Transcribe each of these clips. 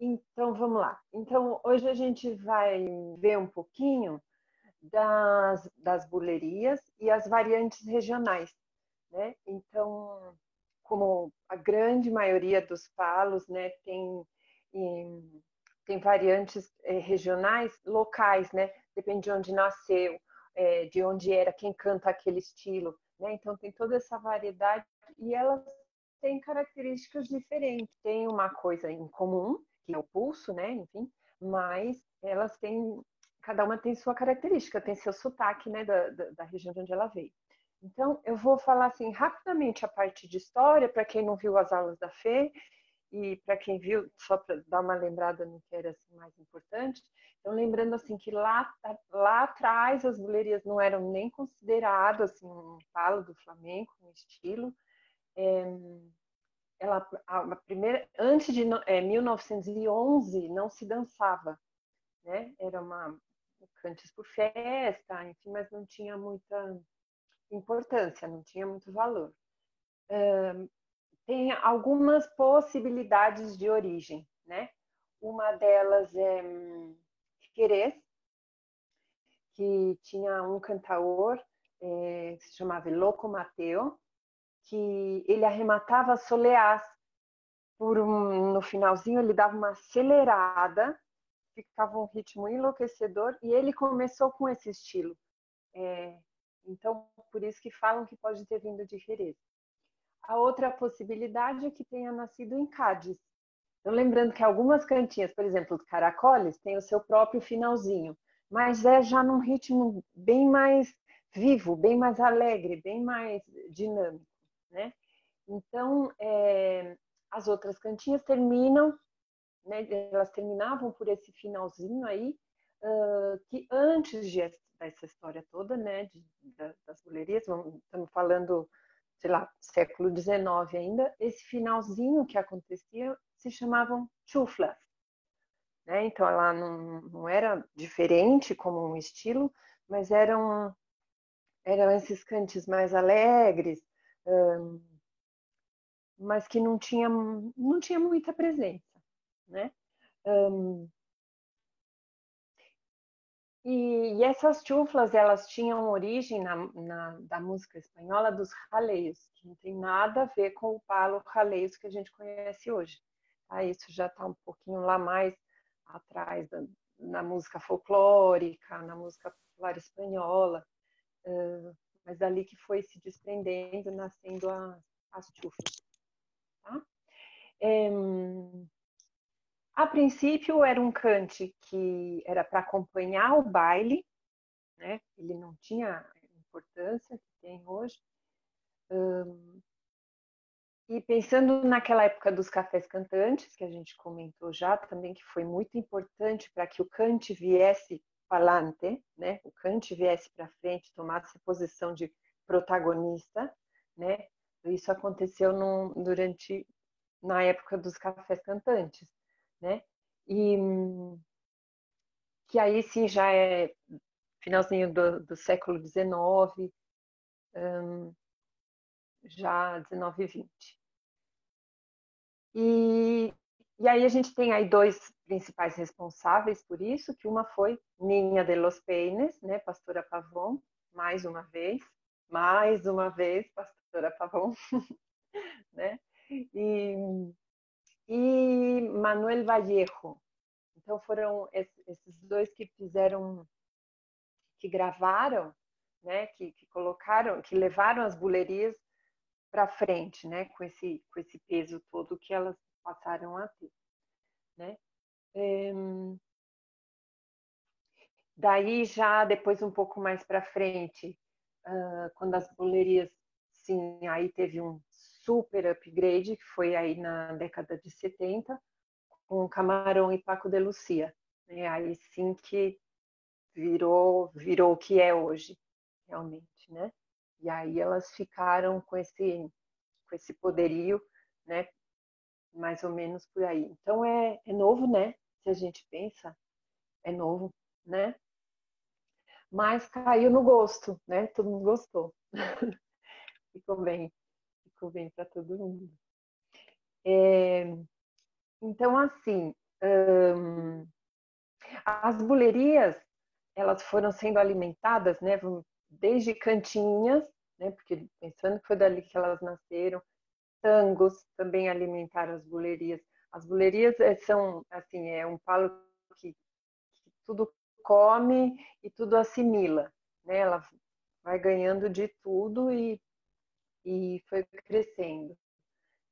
Então, vamos lá. Então, hoje a gente vai ver um pouquinho das bulerias e as variantes regionais, né? Então, como a grande maioria dos palos, né, tem variantes regionais, locais, né? Depende de onde nasceu, de onde era, quem canta aquele estilo, né? Então, tem toda essa variedade e elas têm características diferentes. Tem uma coisa em comum, que é o pulso, né? Enfim, mas elas têm, cada uma tem sua característica, tem seu sotaque, né? Da região de onde ela veio. Então, eu vou falar assim rapidamente a parte de história, para quem não viu as aulas da Fê, e para quem viu, só para dar uma lembrada no que era assim, mais importante. Então, lembrando assim que lá atrás as bulerias não eram nem consideradas assim, um palo do flamenco, um estilo. A primeira, antes de 1911 não se dançava, né? Era uma cantes por festa, enfim, mas não tinha muita importância, não tinha muito valor. Tem algumas possibilidades de origem, né? Uma delas é Jerez, que tinha um cantaor que se chamava Loco Mateo, que ele arrematava soleás no finalzinho, ele dava uma acelerada, ficava um ritmo enlouquecedor, e ele começou com esse estilo. Então, por isso que falam que pode ter vindo de Jerez. A outra possibilidade é que tenha nascido em Cádiz. Então, lembrando que algumas cantinhas, por exemplo, os caracoles, têm o seu próprio finalzinho, mas é já num ritmo bem mais vivo, bem mais alegre, bem mais dinâmico, né? Então, as outras cantinhas terminam, né, elas terminavam por esse finalzinho aí, que antes dessa história toda, né, das bulerias, estamos falando, sei lá, século XIX ainda, esse finalzinho que acontecia se chamavam chuflas, né? Então ela não era diferente como um estilo, mas eram esses cantes mais alegres, mas que não tinha muita presença, né? E essas chuflas, elas tinham origem da música espanhola dos jaleios, que não tem nada a ver com o palo jaleios que a gente conhece hoje. Tá? Isso já está um pouquinho lá mais atrás na música folclórica, na música popular espanhola, mas dali que foi se desprendendo, nascendo as chuflas. Tá? A princípio era um cante que era para acompanhar o baile, né? Ele não tinha a importância que tem hoje. E pensando naquela época dos cafés cantantes, que a gente comentou já também, que foi muito importante para que o cante viesse palante, né? O cante viesse para frente, tomasse posição de protagonista, né? Isso aconteceu na época dos cafés cantantes, né? E que aí sim já é finalzinho do século XIX, já 19 e 20. E aí a gente tem aí dois principais responsáveis por isso, que uma foi Niña de los Peines, né, Pastora Pavón, mais uma vez, Pastora Pavón, né? E Manuel Vallejo. Então foram esses dois que que gravaram, né, que colocaram, que levaram as bulerias para frente, né, com esse peso todo que elas passaram a ter, né? Daí já depois um pouco mais para frente, quando as bulerias, sim, aí teve um super upgrade, que foi aí na década de 70, com Camarão e Paco de Lucia, né? Aí sim que virou o que é hoje, realmente, né? E aí elas ficaram com esse poderio, né? Mais ou menos por aí. Então é novo, né? Se a gente pensa, é novo, né? Mas caiu no gosto, né? Todo mundo gostou. Ficou bem para todo mundo. Então, assim, As bulerias, elas foram sendo alimentadas, né, desde cantinhas, né, porque pensando que foi dali que elas nasceram. Tangos também alimentaram as bulerias. As bulerias são, assim, é um palo que tudo come e tudo assimila, né? Ela vai ganhando de tudo e foi crescendo.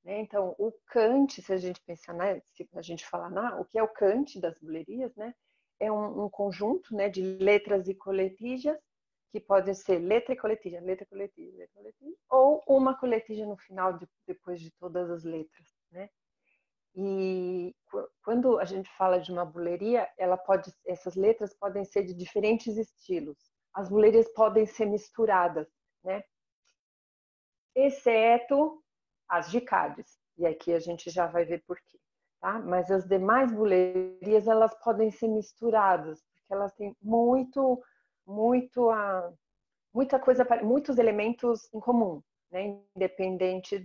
Né? Então, o cante, se a gente pensar, né, se a gente falar, o que é o cante das bulerias, né? É um conjunto, né, de letras e coletijas, que podem ser letra e coletija, letra, coletija, letra, coletija, ou uma coletija no final, depois de todas as letras, né? E quando a gente fala de uma buleria, essas letras podem ser de diferentes estilos. As bulerias podem ser misturadas, né? Exceto as de Cádiz. E aqui a gente já vai ver por quê. Tá? Mas as demais bulerias, elas podem ser misturadas, porque elas têm muita coisa, muitos elementos em comum, né? Independente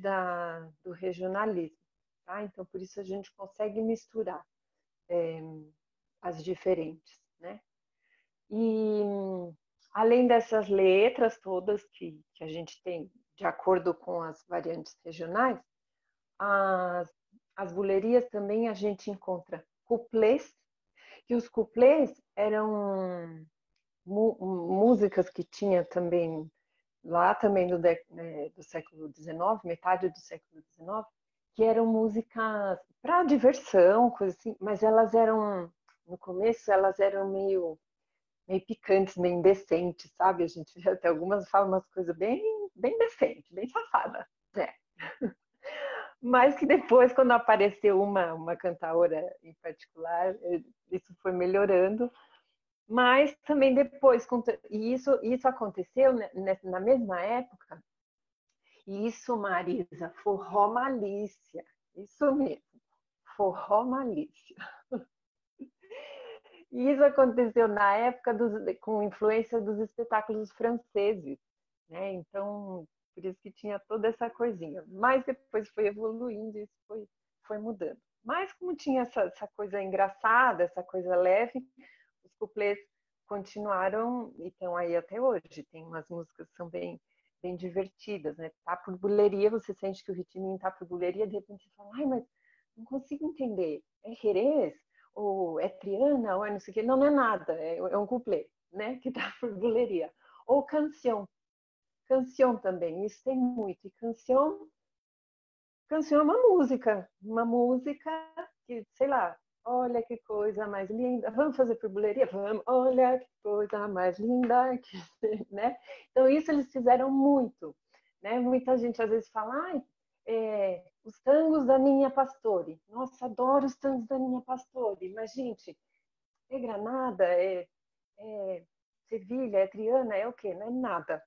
do regionalismo. Tá? Então, por isso a gente consegue misturar as diferentes. Né? E além dessas letras todas que a gente tem de acordo com as variantes regionais, as, as bulerias também a gente encontra couplés, que os couplés eram músicas que tinha também lá também do século XIX, metade do século XIX, que eram músicas para diversão, coisa assim, mas elas eram, no começo, elas eram meio picantes, meio indecentes, sabe? A gente até algumas falam umas coisas bem decentes, bem safadas, né? Mas que depois, quando apareceu uma cantaora em particular, isso foi melhorando. Mas também depois, e isso aconteceu na mesma época, e isso, Marisa, forró malícia, isso mesmo, forró malícia. E isso aconteceu na época com influência dos espetáculos franceses, né? Então, por isso que tinha toda essa coisinha. Mas depois foi evoluindo, isso foi mudando. Mas como tinha essa coisa engraçada, essa coisa leve, os couplets continuaram e estão aí até hoje. Tem umas músicas que são bem divertidas, né? Tá por buleria, você sente que o ritminho tá por buleria, de repente você fala, ai, mas não consigo entender. É Jerez? Ou é Triana? Ou é não sei o quê? Não, não é nada. É um couplet, né? Que tá por buleria. Ou canção. Canção também, isso tem muito. E canção é uma música que, sei lá, olha que coisa mais linda. Vamos fazer por buleria? Vamos. Olha que coisa mais linda, né? Então isso eles fizeram muito, né? Muita gente às vezes fala, ai, os tangos da Ninha Pastore. Nossa, adoro os tangos da Ninha Pastore. Mas gente, é Granada, é Sevilha, é Triana, é o quê? Não é nada,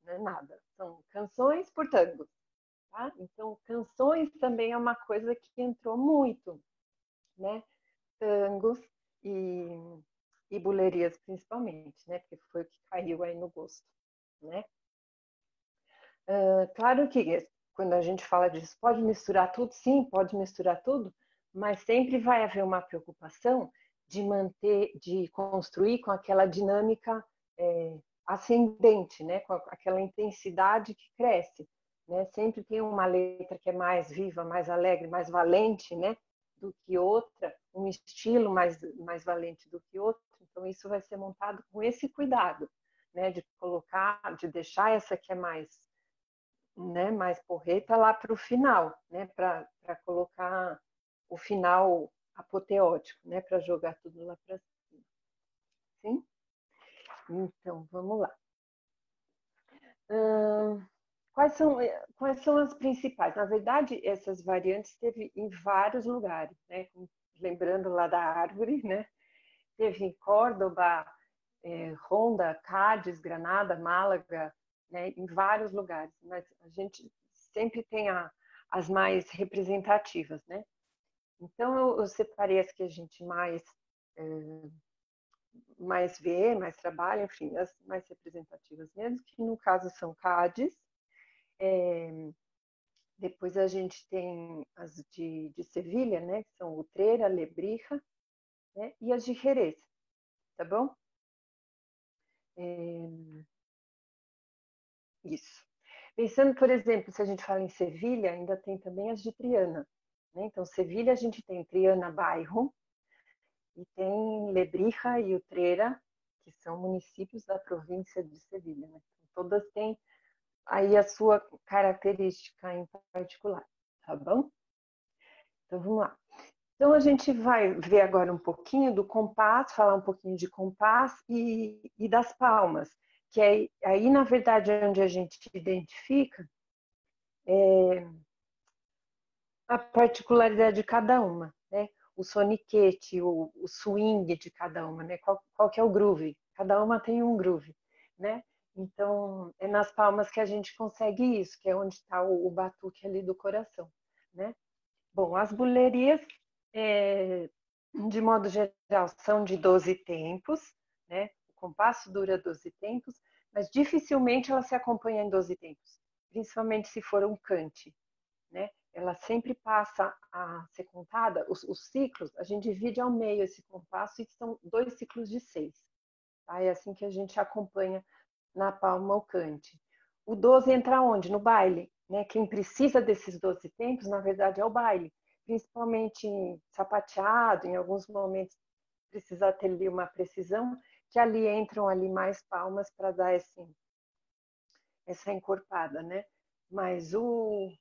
não é nada. São canções por tangos. Tá? Então, canções também é uma coisa que entrou muito, né? Tangos e, e bulerias principalmente, né? Porque foi o que caiu aí no gosto, né? Claro que quando a gente fala disso, pode misturar tudo? Sim, pode misturar tudo, mas sempre vai haver uma preocupação de manter, de construir com aquela dinâmica ascendente, né? Com aquela intensidade que cresce. Né? Sempre tem uma letra que é mais viva, mais alegre, mais valente, né? Do que outra, um estilo mais valente do que outro. Então, isso vai ser montado com esse cuidado, né? De colocar, de deixar essa que é mais porreta lá para o final, né? Para colocar o final apoteótico, né? Para jogar tudo lá para cima. Sim? Então, vamos lá. Quais são as principais? Na verdade, essas variantes teve em vários lugares, né? Lembrando lá da árvore, né? Teve em Córdoba, Ronda, Cádiz, Granada, Málaga, né? Em vários lugares. Mas a gente sempre tem as mais representativas, né? Então, eu separei as que a gente mais vê, mais trabalha, enfim, as mais representativas mesmo, que no caso são Cádiz, Depois a gente tem as de Sevilha, né? Que são Utrera, Lebrija, né? E as de Jerez, tá bom? Isso. Pensando, por exemplo, se a gente fala em Sevilha, ainda tem também as de Triana, né? Então, Sevilha a gente tem Triana bairro e tem Lebrija e Utrera, que são municípios da província de Sevilha, né? Então, todas têm aí a sua característica em particular, tá bom? Então, vamos lá. Então, a gente vai ver agora um pouquinho do compás, falar um pouquinho de compás e das palmas, que aí, na verdade, é onde a gente identifica a particularidade de cada uma, né? O soniquete, o swing de cada uma, né? Qual que é o groove? Cada uma tem um groove, né? Então, é nas palmas que a gente consegue isso, que é onde está o batuque ali do coração, né? Bom, as bulerias, de modo geral, são de 12 tempos, né? O compasso dura 12 tempos, mas dificilmente ela se acompanha em 12 tempos, principalmente se for um cante, né? Ela sempre passa a ser contada, os ciclos, a gente divide ao meio esse compasso e são 2 ciclos de 6. Tá? É assim que a gente acompanha na palma o cante. O 12 entra onde? No baile. Né? Quem precisa desses 12 tempos, na verdade, é o baile. Principalmente sapateado, em alguns momentos precisa ter ali uma precisão, que ali entram ali mais palmas para dar essa encorpada, né? Mas o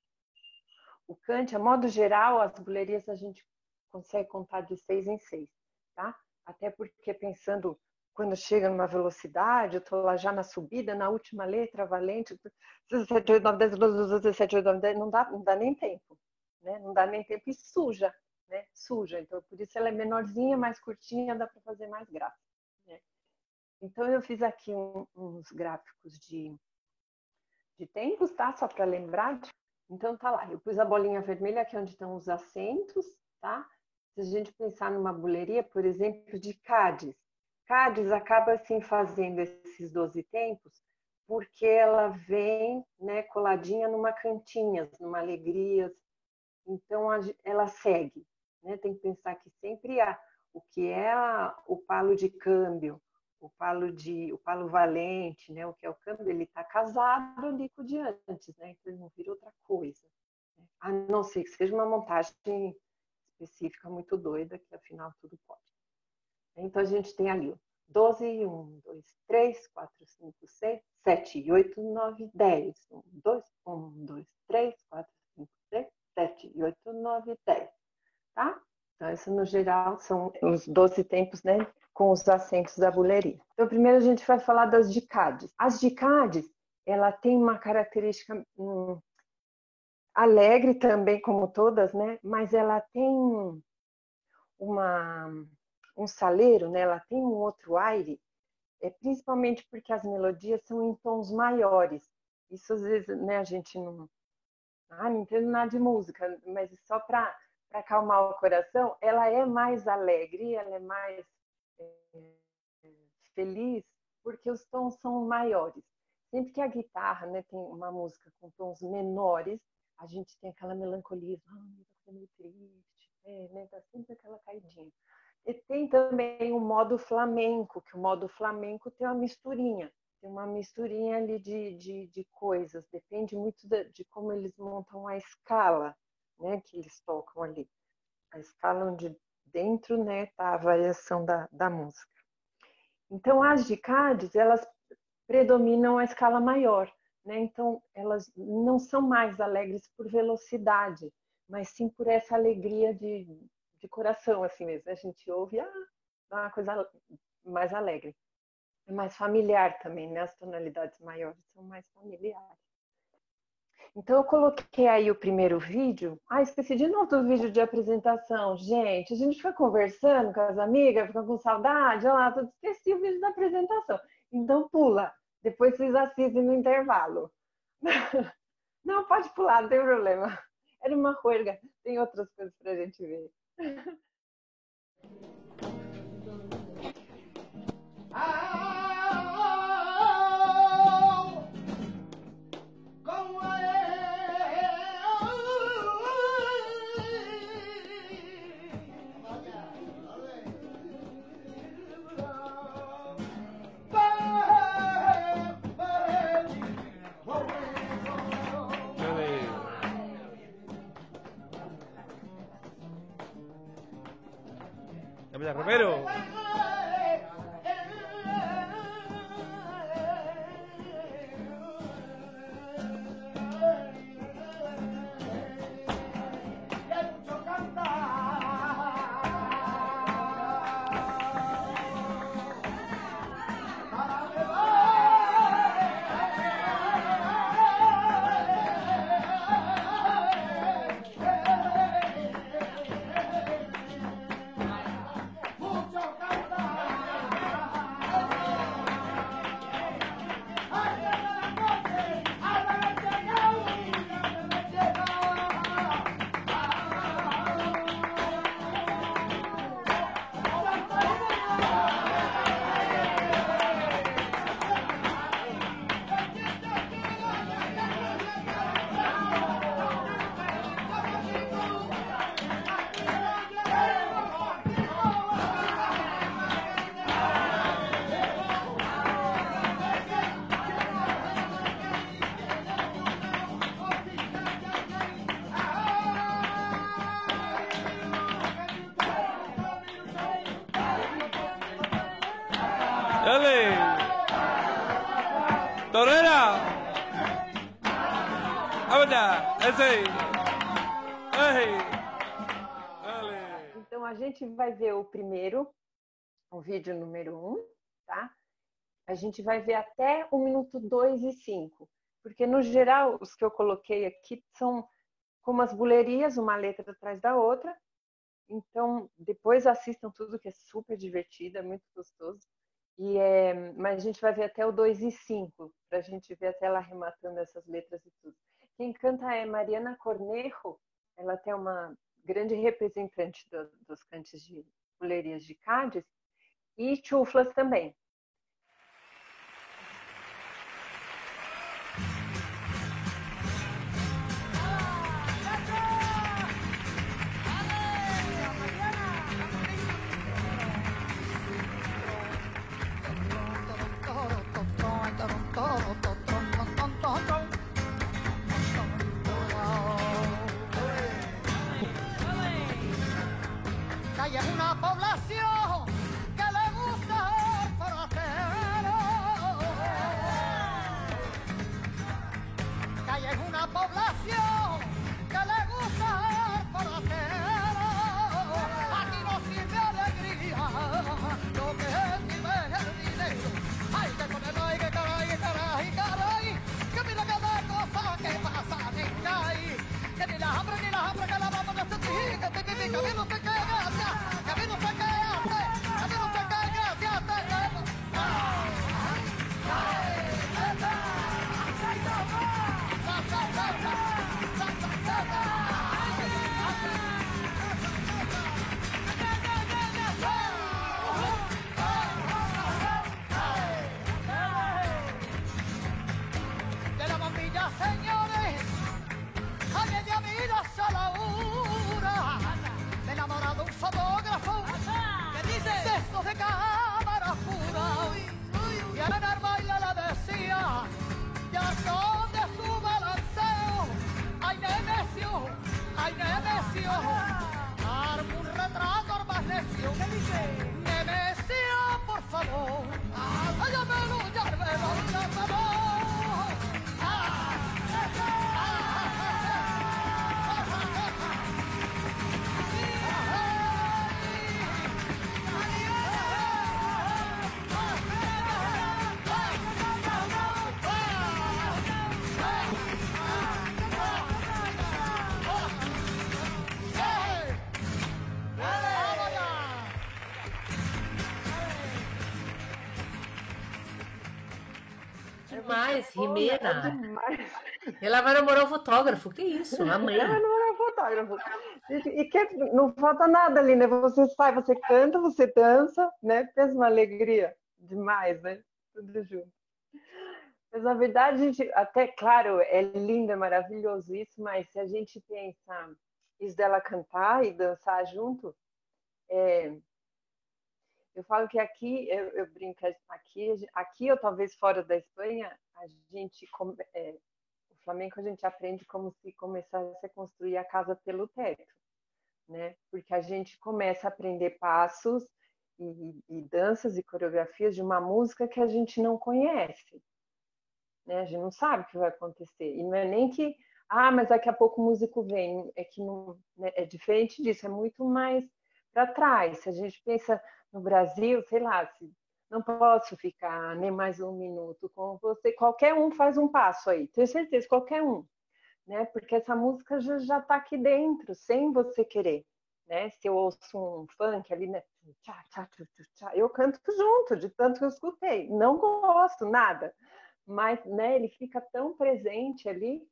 cante, a modo geral, as bulerias a gente consegue contar de 6 em 6, tá? Até porque pensando, quando chega numa velocidade, eu estou lá já na subida, na última letra, valente, 7, 8, 9, 10, 12, 12, 17, 8, 9, 10, não dá nem tempo, né? Não dá nem tempo e suja, né? Suja. Então, por isso ela é menorzinha, mais curtinha, dá para fazer mais graça, né? Então, eu fiz aqui uns gráficos de tempos, tá? Só para lembrar. Então tá lá, eu pus a bolinha vermelha, que é onde estão os assentos, tá? Se a gente pensar numa buleria, por exemplo, de Cádiz. Cádiz acaba assim fazendo esses 12 tempos, porque ela vem, né, coladinha numa cantinhas, numa alegrias. Então ela segue, né? Tem que pensar que sempre há o que é o palo de câmbio, o palo valente, né? O que é o câmbio, ele está casado ali com o de antes, né? Então ele não vira outra coisa, né? A não ser que seja uma montagem específica muito doida, que afinal tudo pode. Então a gente tem ali 12, 1, 2, 3, 4, 5, 6, 7, 8, 9, 10. 1, 2, 1, 2, 3, 4, 5, 6, 7, 8, 9, 10. Tá? Então, isso no geral são os 12 tempos, né? Com os acentos da buleria. Então, primeiro a gente vai falar das de Cádiz. As de Cádiz, ela tem uma característica alegre também, como todas, né? Mas ela tem uma, um saleiro, né? Ela tem um outro aire, principalmente porque as melodias são em tons maiores. Isso às vezes, né? A gente não entendo nada de música, mas só para acalmar o coração, ela é mais alegre, ela é mais feliz, porque os tons são maiores. Sempre que a guitarra, né, tem uma música com tons menores, a gente tem aquela melancolia, tá meio triste, né, tá sempre aquela caidinha. E tem também o modo flamenco, que o modo flamenco tem uma misturinha ali de coisas, depende muito de como eles montam a escala, né, que eles tocam ali. A escala onde dentro, né, tá a variação da música. Então, as de Cádiz, elas predominam a escala maior, né? Então, elas não são mais alegres por velocidade, mas sim por essa alegria de coração, assim mesmo. A gente ouve, uma coisa mais alegre. É mais familiar também, né? As tonalidades maiores são mais familiares. Então, eu coloquei aí o primeiro vídeo. Esqueci de novo do vídeo de apresentação. Gente, a gente fica conversando com as amigas, fica com saudade. Olha lá, tudo esqueci o vídeo da apresentação. Então, pula. Depois vocês assistem no intervalo. Não, pode pular, não tem problema. Era uma ruerga. Tem outras coisas para a gente ver. Vaya, rapero. ¡Dale! ¡Torera! ¡Vamos! ¡Esse! ¡Ei! ¡Dale! Então, a gente vai ver o primeiro, o vídeo número 1, tá? A gente vai ver até o minuto 2 e 5, porque, no geral, os que eu coloquei aqui são como as bulerias, uma letra atrás da outra. Então, depois assistam tudo, que é super divertido, é muito gostoso. Mas a gente vai ver até o 2 e 5, para a gente ver até ela arrematando essas letras e tudo. Quem canta é Mariana Cornejo, ela tem uma grande representante dos cantes de bulerias de Cádiz, e chuflas também. Calle es una población que le gusta el forastero. Calle es una población que le gusta el forastero. Aquí no sirve alegría, lo que sirve es el dinero. Hay que ponerlo, hay que caray, que mira cada cosa que pasa en calle. Que ni las hambre, que la vamos a sentir, que te viví, que vino te quedaste, que vino te quedaste, que vino te de la bombilla, señores, a media vida sola una, me enamora de un fotógrafo que dice de estos de cámara pura, y a ganar baila le decía, ya son de su balanceo, ay Nemesio, arma un retrato más necio, Nemesio, por favor, ayámelo, Demais, Rimena. Demais. Ela vai namorar o fotógrafo. Que isso? Amanhã. Ela não é fotógrafo. Não falta nada ali, né? Você sai, você canta, você dança, né? Pensa uma alegria demais, né? Tudo junto. Mas na verdade, a gente, até claro, é lindo, é maravilhoso isso, mas se a gente pensa isso dela cantar e dançar junto, eu falo que aqui, eu brinco aqui ou talvez fora da Espanha, a gente, o flamenco a gente aprende como se começasse a construir a casa pelo teto, né? Porque que a gente começa a aprender passos e danças e coreografias de uma música que a gente não conhece, né? A gente não sabe o que vai acontecer. E não é nem que, mas daqui a pouco o músico vem. É que não, né? É diferente disso, é muito mais para trás. Se a gente pensa no Brasil, sei lá, se não posso ficar nem mais um minuto com você, qualquer um faz um passo aí, tenho certeza, qualquer um, né? Porque essa música já está aqui dentro, sem você querer, né? Se eu ouço um funk ali, né? Tchá, tchá, tchá, tchá, eu canto junto, de tanto que eu escutei. Não gosto, nada. Mas, né, ele fica tão presente ali,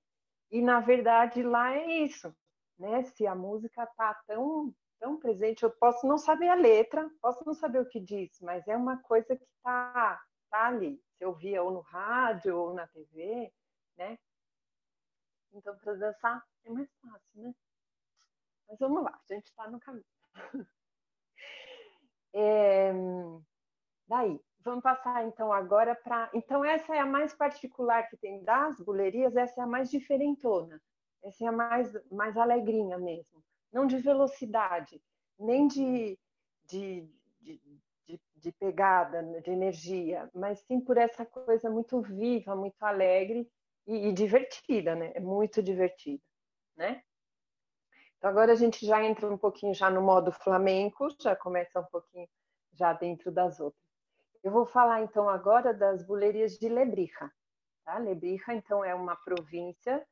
e na verdade lá é isso, né? Se a música está tão presente, eu posso não saber a letra, posso não saber o que diz, mas é uma coisa que tá ali. Se eu via ou no rádio ou na TV, né? Então, para dançar é mais fácil, né? Mas vamos lá, a gente está no caminho. Daí, vamos passar então agora para. Então, essa é a mais particular que tem das bulerias, essa é a mais diferentona. Essa é a mais alegrinha mesmo. Não de velocidade, nem de, de, de pegada, de energia, mas sim por essa coisa muito viva, muito alegre e divertida, né? É muito divertida, né? Então, agora a gente já entra um pouquinho já no modo flamenco, já começa um pouquinho já dentro das outras. Eu vou falar então agora das bulerias de Lebrija. Tá? Lebrija, então, é uma província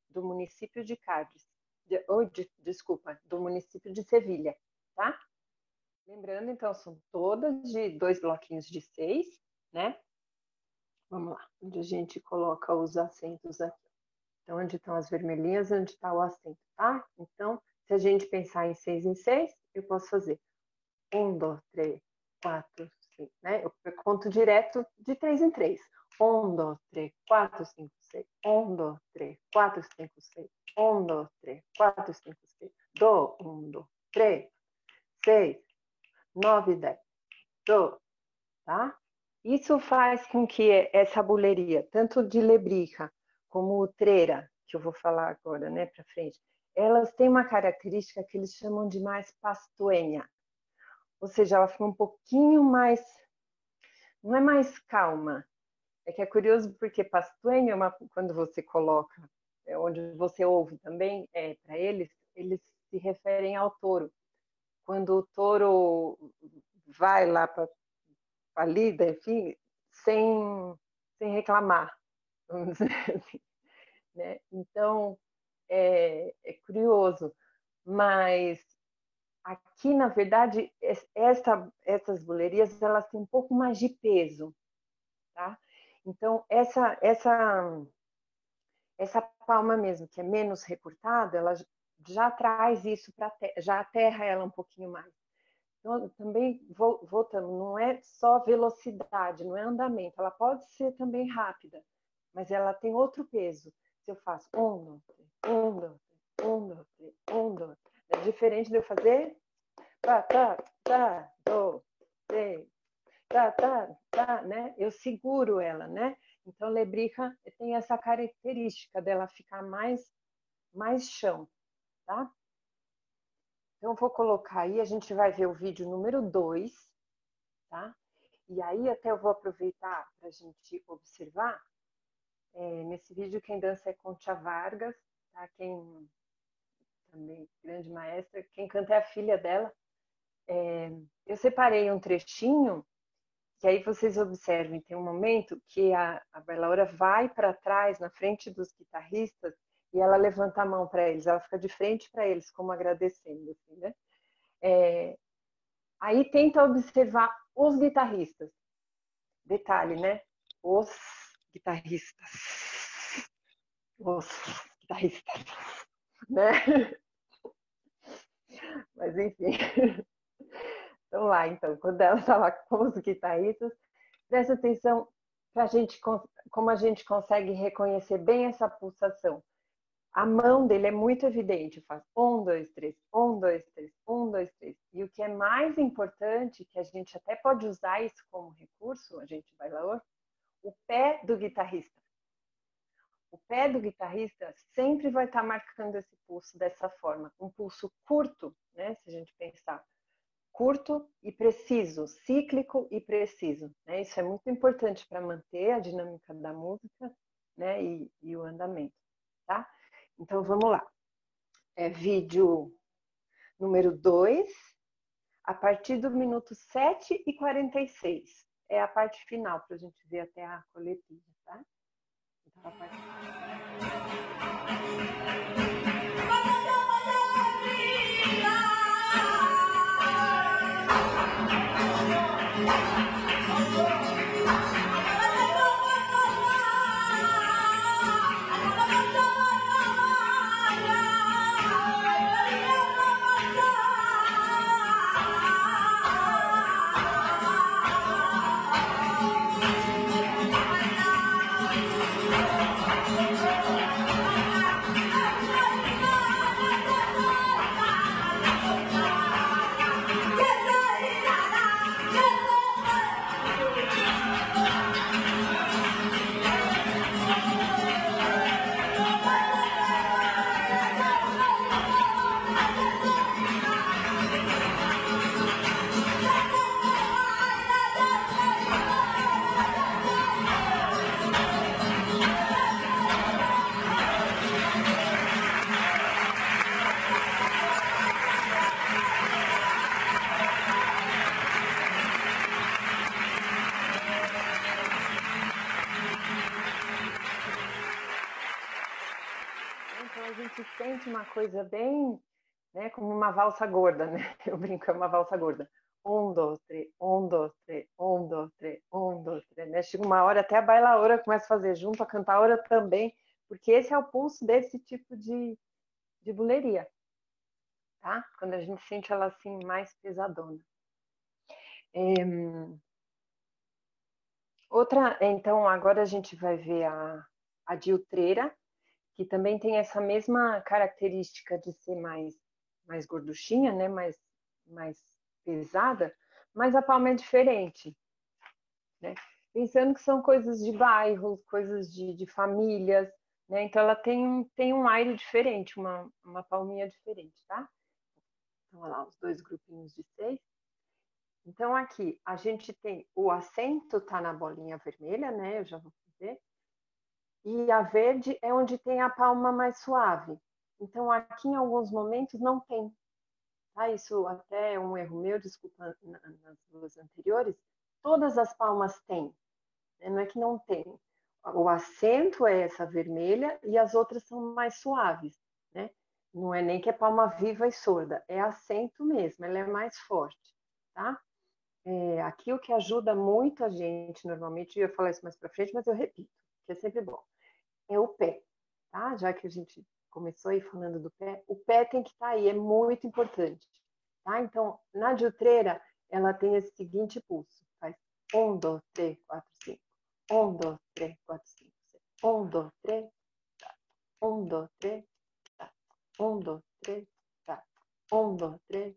do município de Cádiz, desculpa, do município de Sevilha, tá? Lembrando, então, são todas de 2 bloquinhos de 6, né? Vamos lá, onde a gente coloca os acentos aqui. Então, onde estão as vermelhinhas, onde está o acento, tá? Então, se a gente pensar em 6 em 6, eu posso fazer 1, 2, 3, 4, 5, né? Eu conto direto de 3 em 3. 1, 2, 3, 4, 5, 6. 1, 2, 3, 4, 5, 6. 1, 2, 3, 4, 5, 6. Do, 1, 2, 3, 6, 9, 10. Do, tá? Isso faz com que essa buleria, tanto de Lebrija como treira, que eu vou falar agora, né, para frente, elas têm uma característica que eles chamam de mais pastuenha. Ou seja, ela fica um pouquinho mais, não é mais calma. É que é curioso porque pastuenha, quando você coloca, onde você ouve também, para eles se referem ao touro. Quando o touro vai lá para a lida, enfim, sem reclamar, vamos dizer assim, né? Então, é curioso, mas aqui, na verdade, essas bulerias, elas têm um pouco mais de peso, tá? Então, essa palma mesmo, que é menos recurtada, ela já traz isso para já aterra ela um pouquinho mais. Então, também voltando, não é só velocidade, não é andamento, ela pode ser também rápida, mas ela tem outro peso. Se eu faço 1, 2, 3, 1, 2, 3, 1, 2, 3, 1, 2, é diferente de eu fazer tá, do, três, tá, né? Eu seguro ela, né? Então, Lebrija tem essa característica dela ficar mais chão, tá? Então, eu vou colocar aí, a gente vai ver o vídeo número 2, tá? E aí, até eu vou aproveitar para a gente observar. Nesse vídeo, quem dança é Concha Vargas, tá? Quem também, grande maestra, quem canta é a filha dela. Eu separei um trechinho, que aí vocês observem, tem um momento que a Bela vai para trás, na frente dos guitarristas, e ela levanta a mão para eles, ela fica de frente para eles, como agradecendo, assim, né? Aí tenta observar os guitarristas. Detalhe, né? Os guitarristas. Os guitarristas. Né? Mas enfim. Vamos lá, então. Quando ela está lá com os guitarristas, presta atenção para como a gente consegue reconhecer bem essa pulsação. A mão dele é muito evidente, faz 1, 2, 3, 1, 2, 3, 1, 2, 3. E o que é mais importante, que a gente até pode usar isso como recurso, a gente bailador, o pé do guitarrista. O pé do guitarrista sempre vai estar marcando esse pulso dessa forma. Um pulso curto, né? Se a gente pensar curto e preciso, cíclico e preciso, né? Isso é muito importante para manter a dinâmica da música, né? E o andamento, tá? Então vamos lá. Vídeo número 2, a partir do minuto 7h46. É a parte final, para a gente ver até a coletiva, tá? Então, a parte... Então a gente sente uma coisa bem, né, como uma valsa gorda, né? Eu brinco, é uma valsa gorda. 1, 2, 3, 1, 2, 3, 1, 2, 3, 1, 2, 3, né? Chega uma hora, até a bailaora começa a fazer junto, a cantaora também, porque esse é o pulso desse tipo de buleria, tá? Quando a gente sente ela assim mais pesadona. Então agora a gente vai ver a diutreira, que também tem essa mesma característica de ser mais gorduchinha, né? mais pesada, mas a palma é diferente, né? Pensando que são coisas de bairros, coisas de famílias, né? Então ela tem um aire diferente, uma palminha diferente, tá? Então, olha lá, os 2 grupinhos de 6. Então aqui a gente tem o acento tá na bolinha vermelha, né? Eu já vou fazer. E a verde é onde tem a palma mais suave. Então aqui em alguns momentos não tem. Tá? Isso até é um erro meu, desculpa, nas 2 anteriores. Todas as palmas têm, né? Não é que não tem. O acento é essa vermelha e as outras são mais suaves, né? Não é nem que é palma viva e sorda, é acento mesmo, ela é mais forte, tá? Aqui o que ajuda muito a gente, normalmente, eu ia falar isso mais para frente, mas eu repito, que é sempre bom, é o pé, tá? Já que a gente começou aí falando do pé, o pé tem que estar aí, é muito importante, tá? Então, na diutreira, ela tem esse seguinte pulso, faz 1, 2, 3, 4, 5, 1, 2, 3, 4, 5, 6, 1, 2, 3, 1, 2, 3, 1, 2, 3, 1, 2, 3,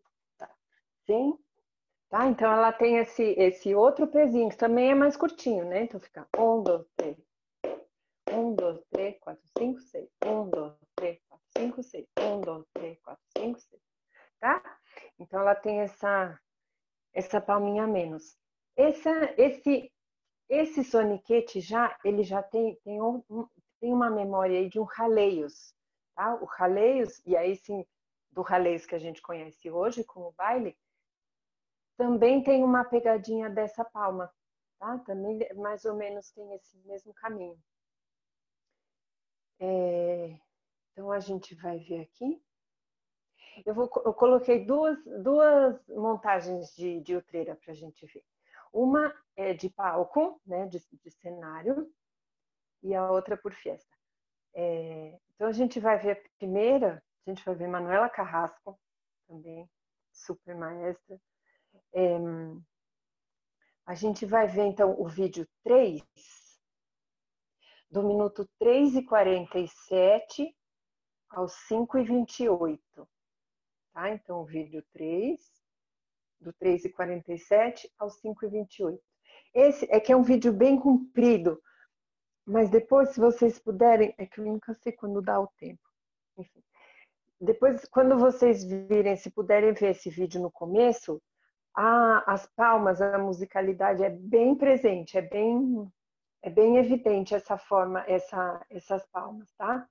sim? Tá? Então ela tem esse outro pezinho, que também é mais curtinho, né? Então fica 1, 2, 3. 1, 2, 3, 4, 5, 6. 1, 2, 3, 4, 5, 6. 1, 2, 3, 4, 5, 6. Tá? Então ela tem essa palminha a menos. Esse soniquete ele já tem uma memória aí de um raleios. Tá? O raleios, e aí sim, do raleios que a gente conhece hoje como baile, também tem uma pegadinha dessa palma, tá? Também mais ou menos tem esse mesmo caminho. Então a gente vai ver aqui. Eu coloquei duas montagens de diutreira para a gente ver. Uma é de palco, né, de cenário, e a outra por fiesta. Então a gente vai ver a primeira, a gente vai ver Manuela Carrasco, também super maestra. A gente vai ver, então, o vídeo 3, do minuto 3h47 aos 5h28. Tá? Então, o vídeo 3, do 3h47 aos 5h28. Esse é que é um vídeo bem comprido, mas depois, se vocês puderem, é que eu nunca sei quando dá o tempo. Enfim, depois, quando vocês virem, se puderem ver esse vídeo no começo, as palmas, a musicalidade é bem presente, é bem evidente essa forma, essas palmas, tá?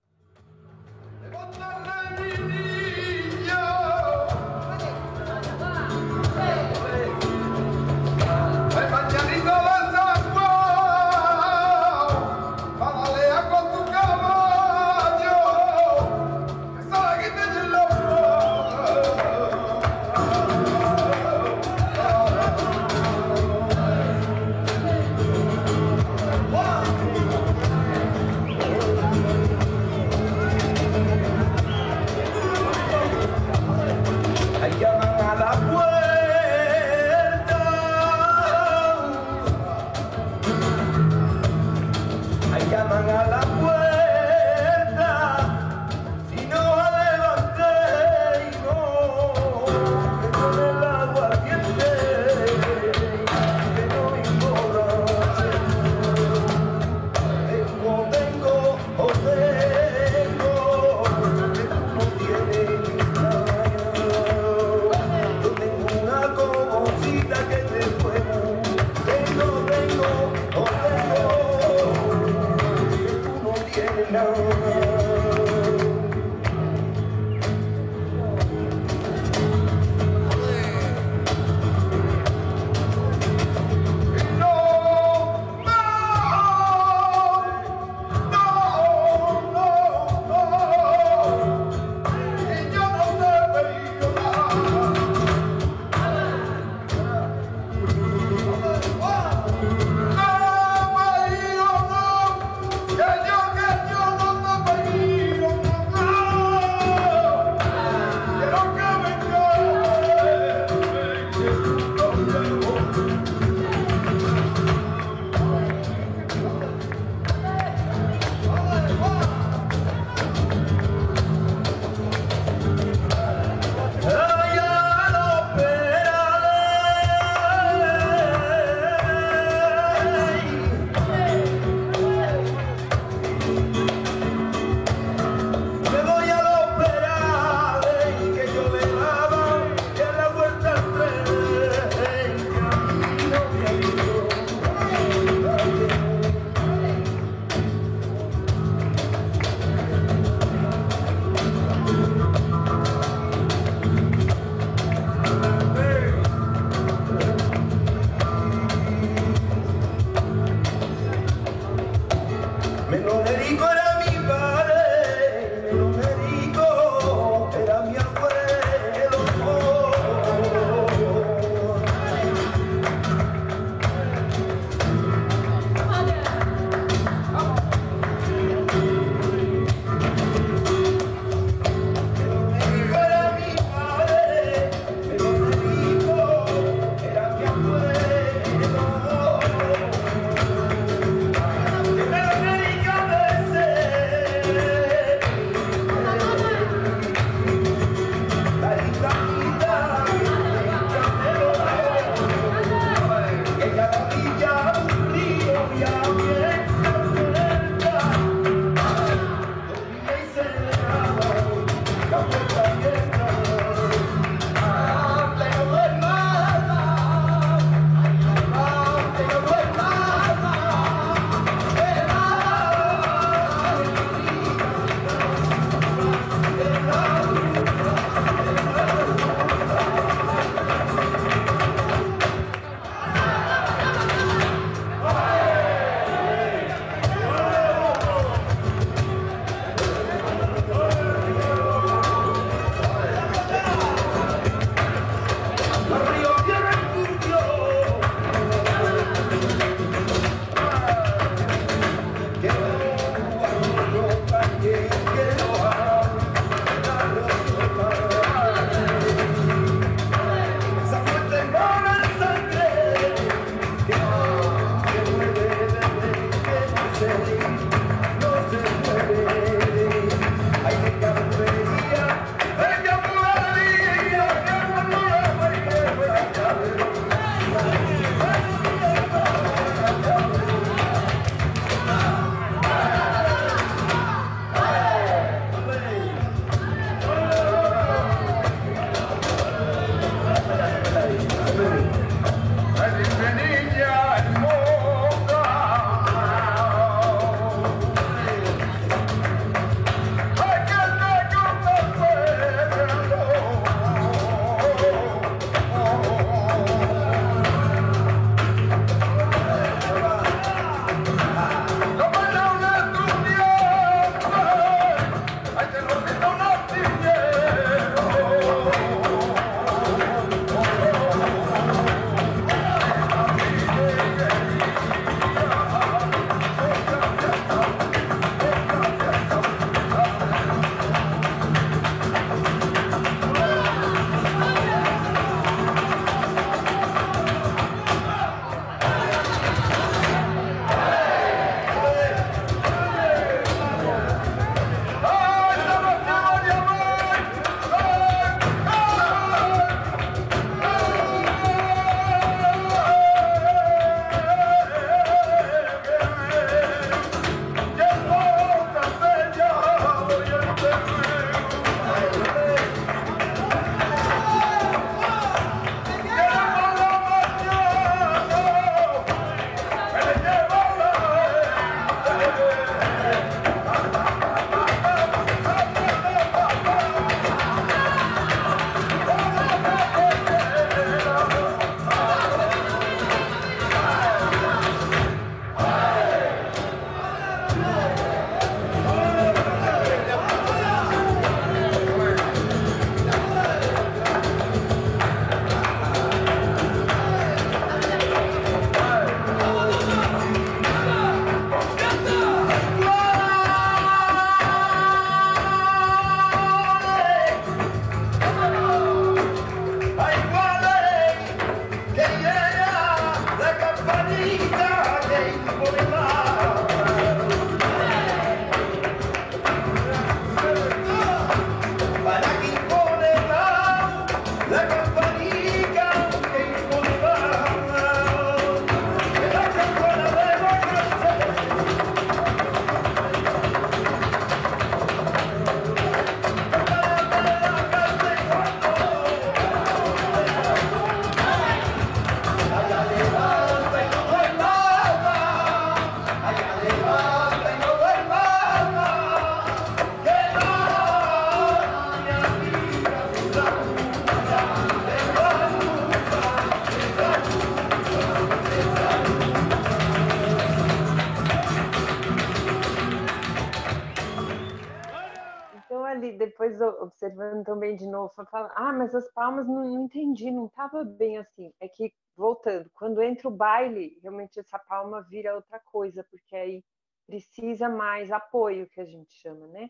Depois observando também de novo, fala, mas as palmas não entendi, não estava bem assim. É que, voltando, quando entra o baile, realmente essa palma vira outra coisa, porque aí precisa mais apoio, que a gente chama, né?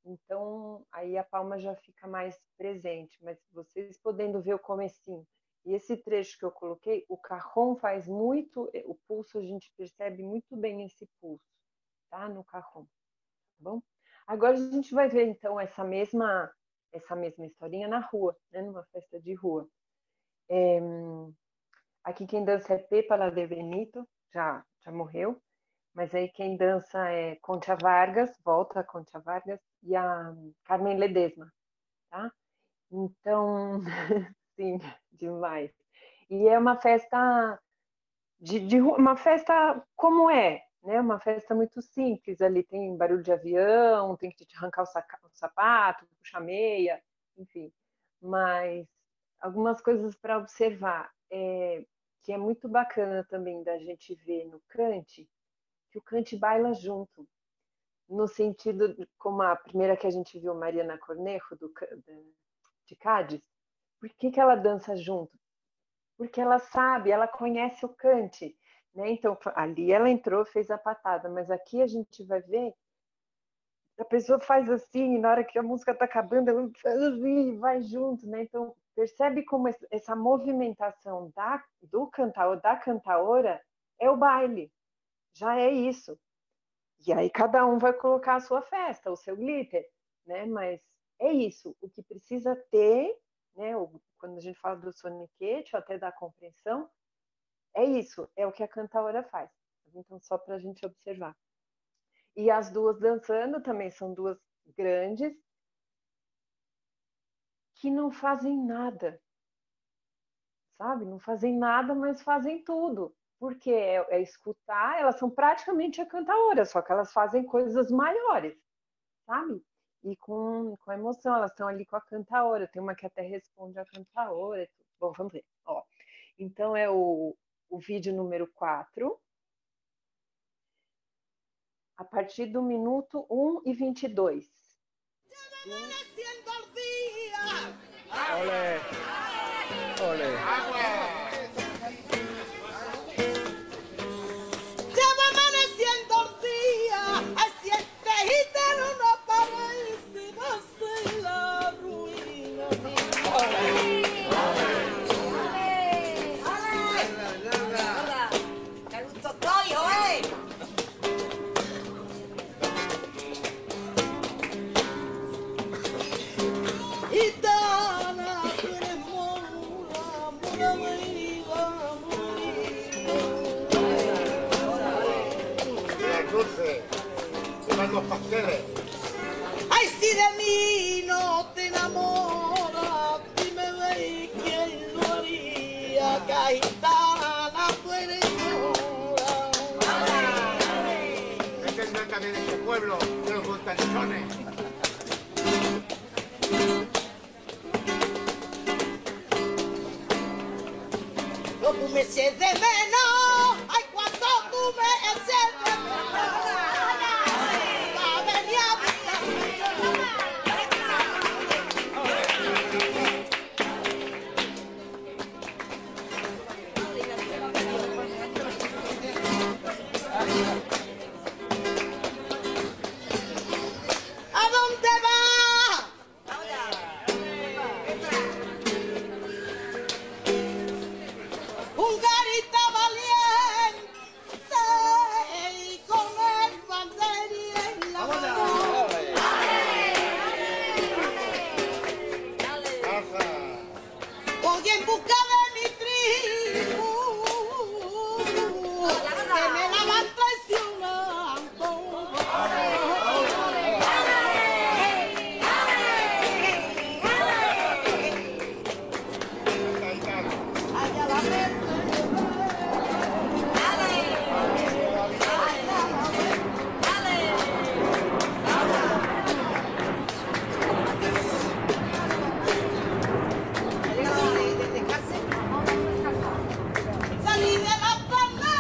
Então, aí a palma já fica mais presente, mas vocês podendo ver o comecinho. E esse trecho que eu coloquei, o cajón faz muito, o pulso, a gente percebe muito bem esse pulso, tá? No cajón, tá bom? Agora a gente vai ver, então, essa mesma historinha na rua, né? Numa festa de rua. Aqui quem dança é Pepa La de Benito, já morreu, mas aí quem dança é Concha Vargas, volta a Concha Vargas, e a Carmen Ledesma, tá? Então, sim, demais. E é uma festa de rua, uma festa como é, né? Uma festa muito simples, ali tem barulho de avião, tem que te arrancar o sapato, puxar a meia, enfim. Mas algumas coisas para observar, que é muito bacana também da gente ver no cante, que o cante baila junto, no sentido, como a primeira que a gente viu, Mariana Cornejo, de Cádiz, por que ela dança junto? Porque ela sabe, ela conhece o cante, né? Então, ali ela entrou, fez a patada, mas aqui a gente vai ver, a pessoa faz assim, e na hora que a música está acabando, ela faz assim, vai junto, né? Então, percebe como essa movimentação do cantaor, da cantaora, é o baile, já é isso. E aí cada um vai colocar a sua festa, o seu glitter, né? Mas é isso, o que precisa ter, né? Quando a gente fala do soniquete, ou até da compreensão, é isso, é o que a cantaora faz. Então, só para a gente observar. E as duas dançando também são duas grandes que não fazem nada, sabe? Não fazem nada, mas fazem tudo. Porque é escutar, elas são praticamente a cantaora, só que elas fazem coisas maiores, sabe? E com emoção, elas estão ali com a cantaora. Tem uma que até responde a cantaora. Bom, vamos ver. Ó, então é o vídeo número 4. A partir do minuto 1:22. Olé. Olé. Lleva amaneciendo el día, así este gitano no aparece, va a ser la ruina. ¡Qué gusto estoy, oye! Gitana, tú eres mora, mora me iba a morir. Las dulces, llevan los pasteles. Ay, si de mí no te enamoras, dime ve quién lo haría, que gitana tú eres mora. Este es el también de ese pueblo, de los montañones. No, tú me eches de menos, ay, cuando tú me eches de menos, va a venir a mí. ¿A dónde vas? Un garita valiente en busca de mi tribu, que me la van traicionando. Allá la mente. Salí de la palma,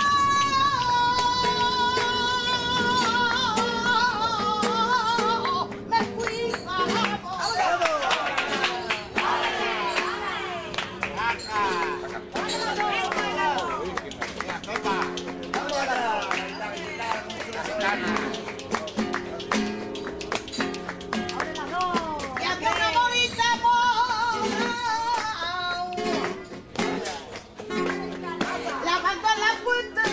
me fui a la y había una bonita mona lavando la fuente.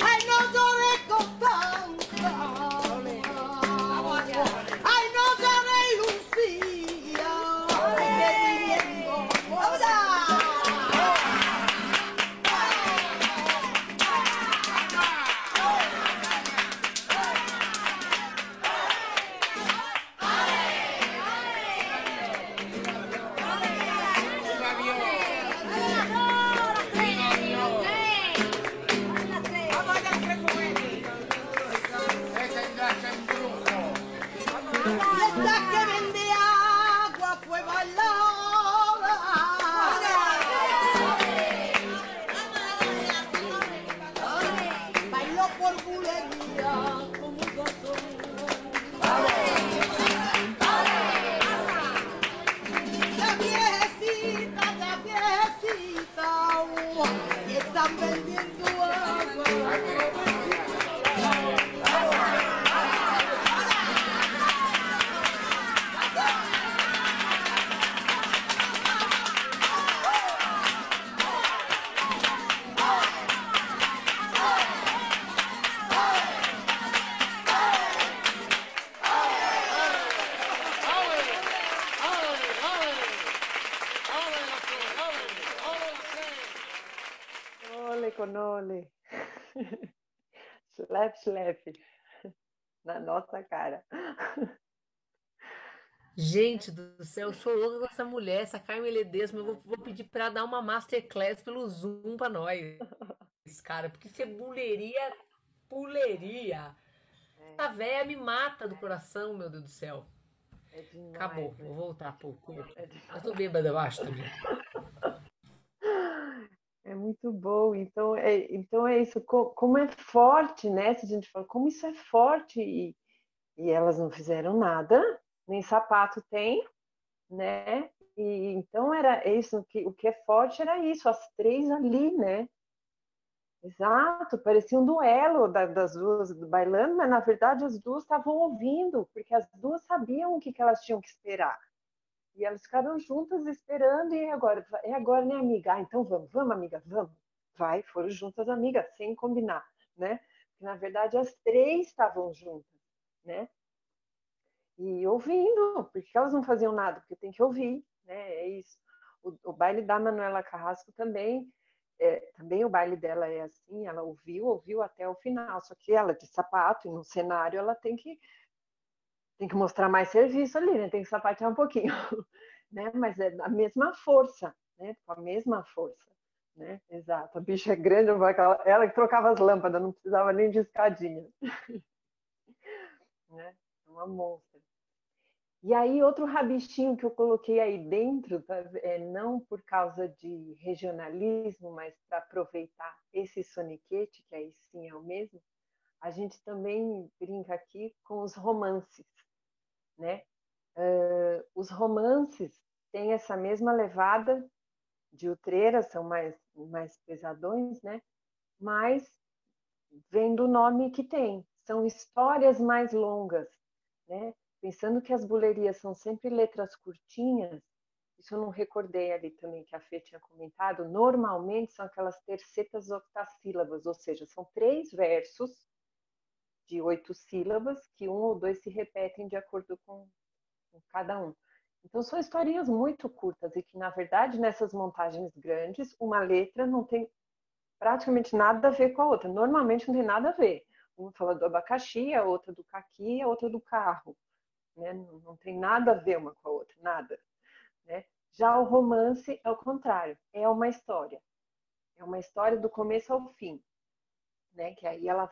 Ay, no lloré con tanta. Ay, no lloré, Lucía. Bebiendo. Y esta que vende agua fue bailada. Bailó por bulería como un gato. La viejecita, y están vendiendo agua. Ole con ole. Slap, slap. Na nossa cara. Gente do céu, eu sou louca com essa mulher, essa Carmen Ledesma. Eu vou pedir pra dar uma masterclass pelo Zoom pra nós, cara, porque isso é buleria, puleria. Essa véia me mata do coração, meu Deus do céu. É demais, Acabou, né? vou voltar pro corpo. É demais. Eu tô bêbada, eu acho também. É muito bom. Então é isso. Como é forte, né? Se a gente fala, como isso é forte. E elas não fizeram nada, nem sapato tem, né? E então era isso. O que é forte era isso, as três ali, né? Exato, parecia um duelo das duas bailando, mas na verdade as duas estavam ouvindo, porque as duas sabiam o que elas tinham que esperar. E elas ficaram juntas esperando, e agora? É agora, né, amiga? Ah, então vamos, amiga, vamos. Vai, foram juntas, amigas, sem combinar, né? Porque, na verdade, as três estavam juntas, né? E ouvindo, porque elas não faziam nada, porque tem que ouvir, né? É isso. O baile da Manuela Carrasco também, também o baile dela é assim, ela ouviu até o final, só que ela de sapato e no cenário ela tem que mostrar mais serviço ali, né? Tem que sapatear um pouquinho, né? Mas é a mesma força, né? Com a mesma força, né? Exato. A bicha é grande, ela que trocava as lâmpadas, não precisava nem de escadinha, né? É uma monstra. E aí, outro rabichinho que eu coloquei aí dentro, não por causa de regionalismo, mas para aproveitar esse soniquete, que aí sim é o mesmo, a gente também brinca aqui com os romances, né? Os romances têm essa mesma levada de utreira, são mais pesadões, né? Mas vem do nome que tem, são histórias mais longas, né? Pensando que as bulerias são sempre letras curtinhas, isso eu não recordei ali também que a Fê tinha comentado, normalmente são aquelas tercetas octassílabas, ou seja, são 3 versos de 8 sílabas, que 1 ou 2 se repetem de acordo com cada um. Então, são historinhas muito curtas e que, na verdade, nessas montagens grandes, uma letra não tem praticamente nada a ver com a outra. Normalmente não tem nada a ver. Uma fala do abacaxi, a outra do caqui, a outra do carro. Né? Não tem nada a ver uma com a outra, nada. Né? Já o romance é o contrário, é uma história. É uma história do começo ao fim. Né? Que aí ela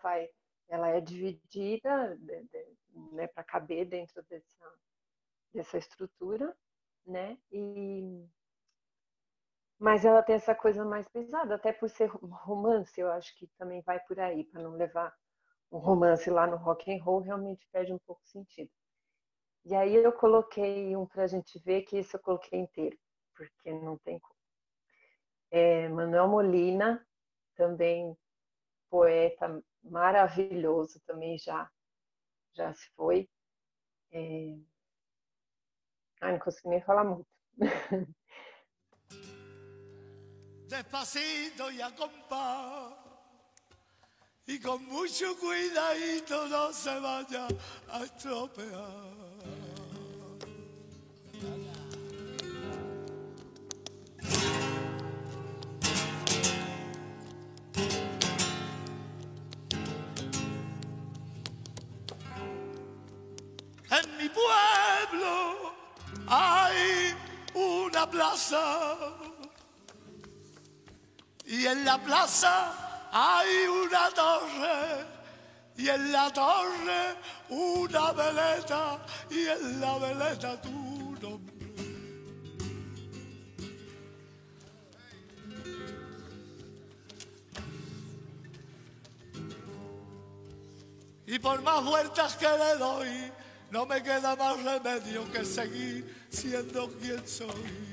é dividida, né, para caber dentro dessa estrutura, né? Mas ela tem essa coisa mais pesada, até por ser romance, eu acho que também vai por aí, para não levar um romance lá no rock and roll, realmente perde um pouco o sentido. E aí eu coloquei um para a gente ver, que isso eu coloquei inteiro, porque não tem como. Manuel Molina, também poeta maravilhoso, também já se foi. Não consigo nem falar muito. Despacito y a compás, y con mucho cuidadito no se vaya a estropear. En mi pueblo hay una plaza, y en la plaza hay una torre, y en la torre una veleta, y en la veleta tu nombre. Y por más vueltas que le doy, no me queda más remedio que seguir siendo quien soy.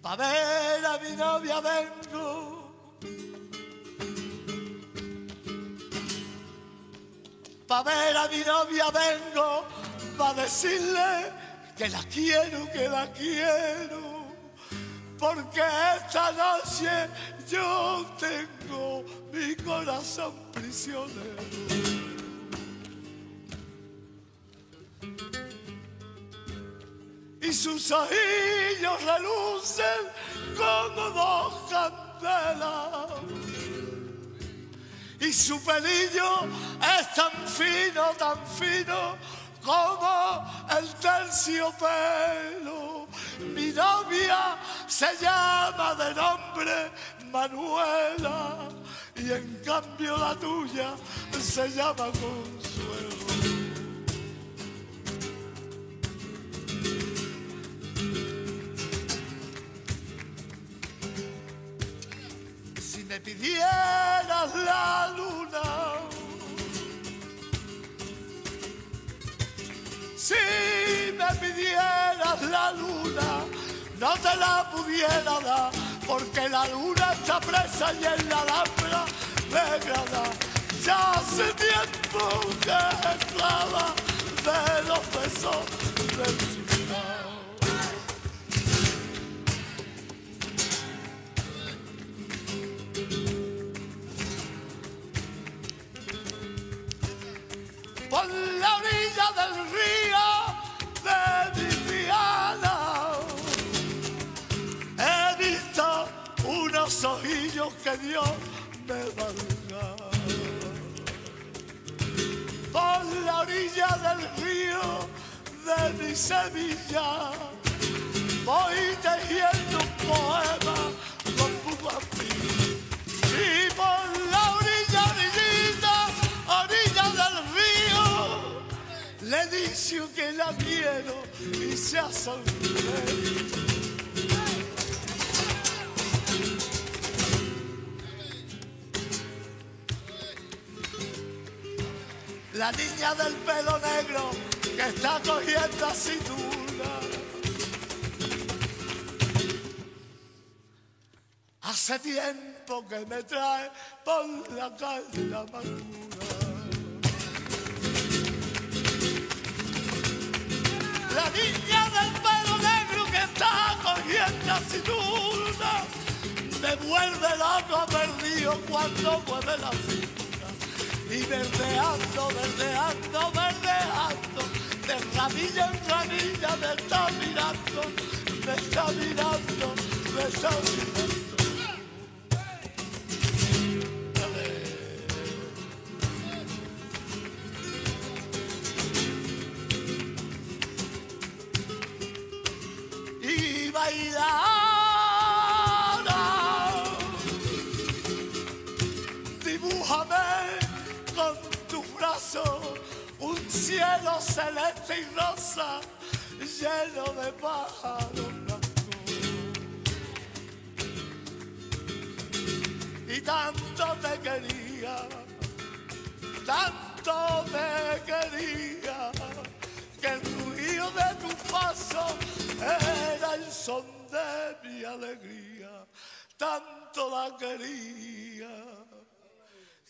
Pa' ver a mi novia vengo, pa' ver a mi novia vengo, pa' decirle que la quiero, porque esta noche yo tengo mi corazón prisionero. Y sus ojillos relucen como 2 candelas, y su pelillo es tan fino como el terciopelo. Mi novia se llama de nombre Manuela, y en cambio la tuya se llama Consuelo. Si me pidieras la luna, si me pidieras la luna, no te la pudiera dar, porque la luna está presa y en la lámpara negra. Ya hace tiempo que es esclava de los besos del ciudad. Por la orilla del río de mi Triana he visto unos ojillos que Dios me valga. Por la orilla del río de mi Sevilla voy tejiendo un poema con Bugatti. Y por la orilla del río le dice que la quiero y se hace un la niña del pelo negro que está cogiendo aceituna. Hace tiempo que me trae por la calle la amargura. La niña del luna sin luna, me vuelve loco perdido cuando mueve la cinta. Y verdeando, verdeando, verdeando, de ramilla en ramilla me está mirando, me está mirando, me está mirando. Y bailara, dibújame con tu brazo un cielo celeste y rosa lleno de pájaros blancos. Y tanto te quería, tanto te quería, que el ruido de tu paso era el son de mi alegría. Tanto la quería,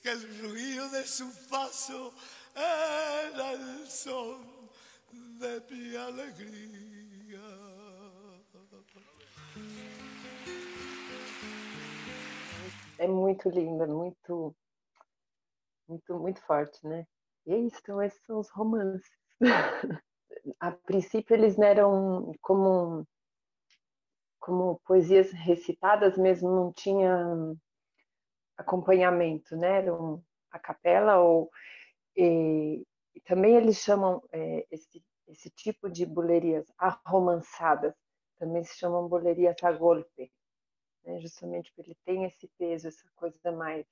que el ruido de su paso era el son de mi alegría. É muito lindo, é muito, muito, muito forte, né? E é isso, então esses são os romances. A princípio eles eram como poesias recitadas mesmo, não tinha acompanhamento, né? Eram a capela e também eles chamam esse tipo de bulerias arromançadas, também se chamam bulerias a golpe, né? Justamente porque ele tem esse peso, essa coisa mais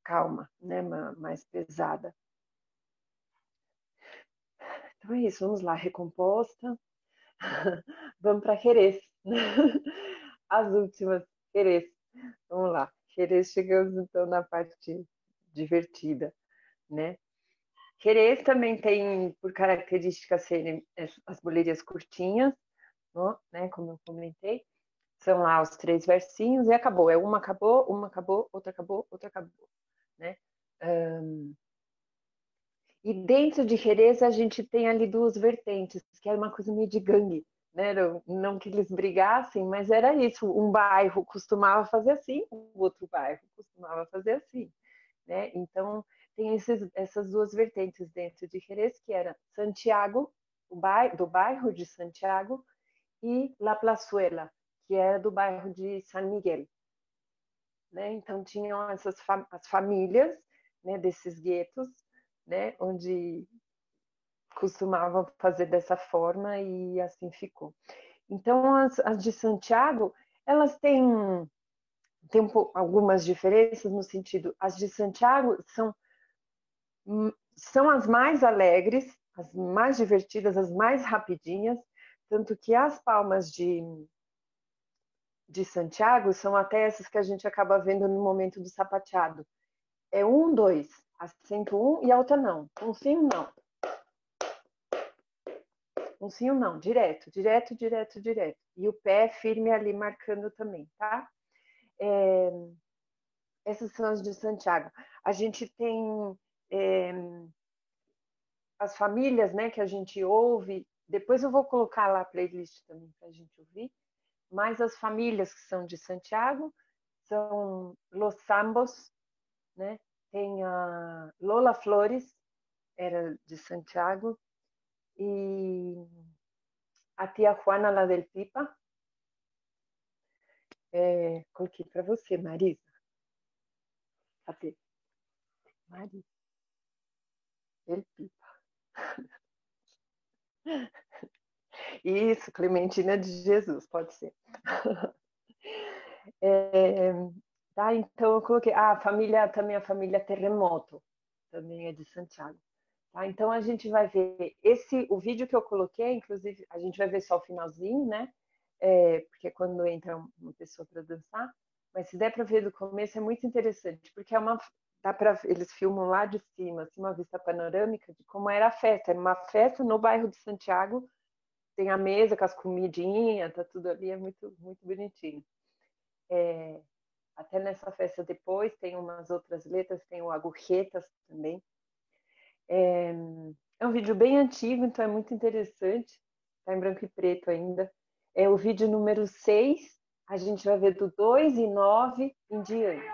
calma, né? Mais pesada. Então é isso, vamos lá, recomposta. Vamos para Jerez. As últimas, Jerez. Vamos lá. Jerez, chegamos então na parte divertida, né? Jerez também tem por característica serem as bolerias curtinhas, né? Como eu comentei. São lá os 3 versinhos e acabou. É uma acabou, outra acabou, outra acabou, né? E dentro de Jerez a gente tem ali 2 vertentes, que era uma coisa meio de gangue, né? Não que eles brigassem, mas era isso. Um bairro costumava fazer assim, o outro bairro costumava fazer assim, né? Então tem essas 2 vertentes dentro de Jerez, que era Santiago, do bairro de Santiago, e La Plazuela, que era do bairro de San Miguel, né? Então tinham as famílias, né, desses guetos, né, onde costumavam fazer dessa forma e assim ficou. Então as de Santiago, elas têm algumas diferenças no sentido, as de Santiago são as mais alegres, as mais divertidas, as mais rapidinhas, tanto que as palmas de Santiago são até essas que a gente acaba vendo no momento do sapateado. É 1, 2, acento 1 e a outra não. Um sim, um não. Um sim, um não. Direto, direto, direto, direto. E o pé firme ali marcando também, tá? Essas são as de Santiago. A gente tem as famílias, né, que a gente ouve. Depois eu vou colocar lá a playlist também para a gente ouvir. Mas as famílias que são de Santiago são Los Sambos, né? Tem a Lola Flores, era de Santiago, e a tia Juana La del Pipa. Coloquei para você, Marisa. Cadê? Marisa del Pipa. Isso, Clementina de Jesus, pode ser. Tá, então eu coloquei a família Terremoto, também é de Santiago. Tá, então a gente vai ver o vídeo que eu coloquei, inclusive a gente vai ver só o finalzinho, né? Porque quando entra uma pessoa para dançar, mas se der para ver do começo é muito interessante, porque eles filmam lá de cima, assim, uma vista panorâmica de como era a festa. Era uma festa no bairro de Santiago, tem a mesa com as comidinhas, tá tudo ali, é muito, muito bonitinho. Até nessa festa depois tem umas outras letras, tem o Agujetas também. É um vídeo bem antigo, então é muito interessante. Está em branco e preto ainda. É o vídeo número 6. A gente vai ver do 2 e 9 em diante.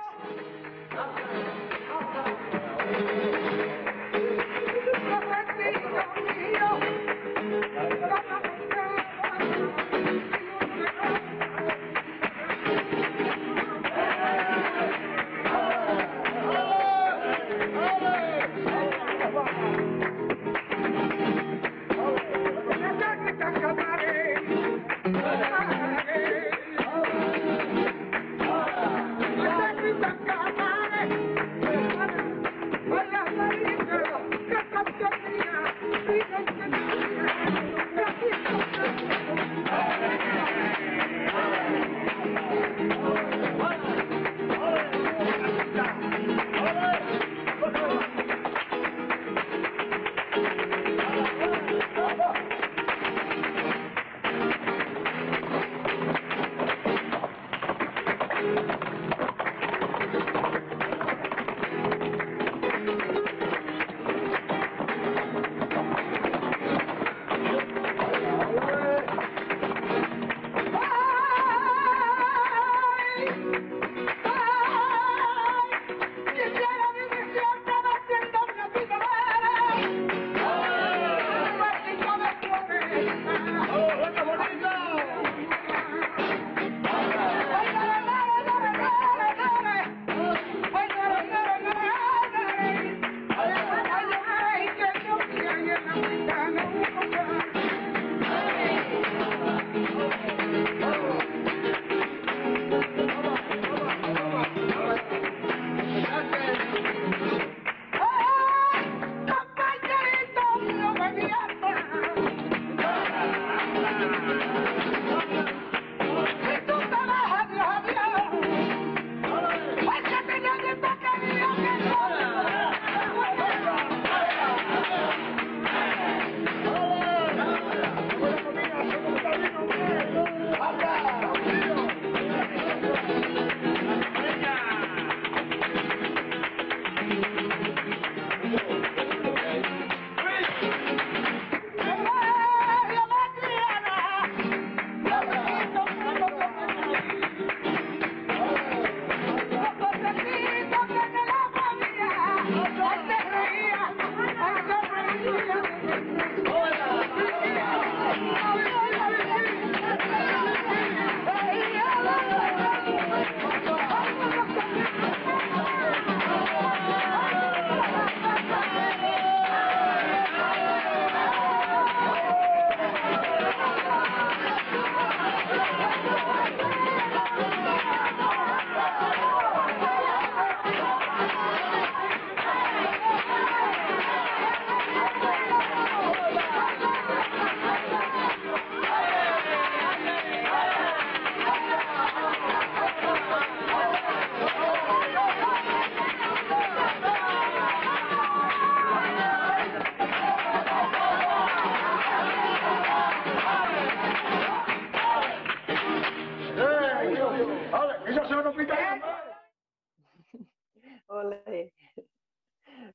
Olê.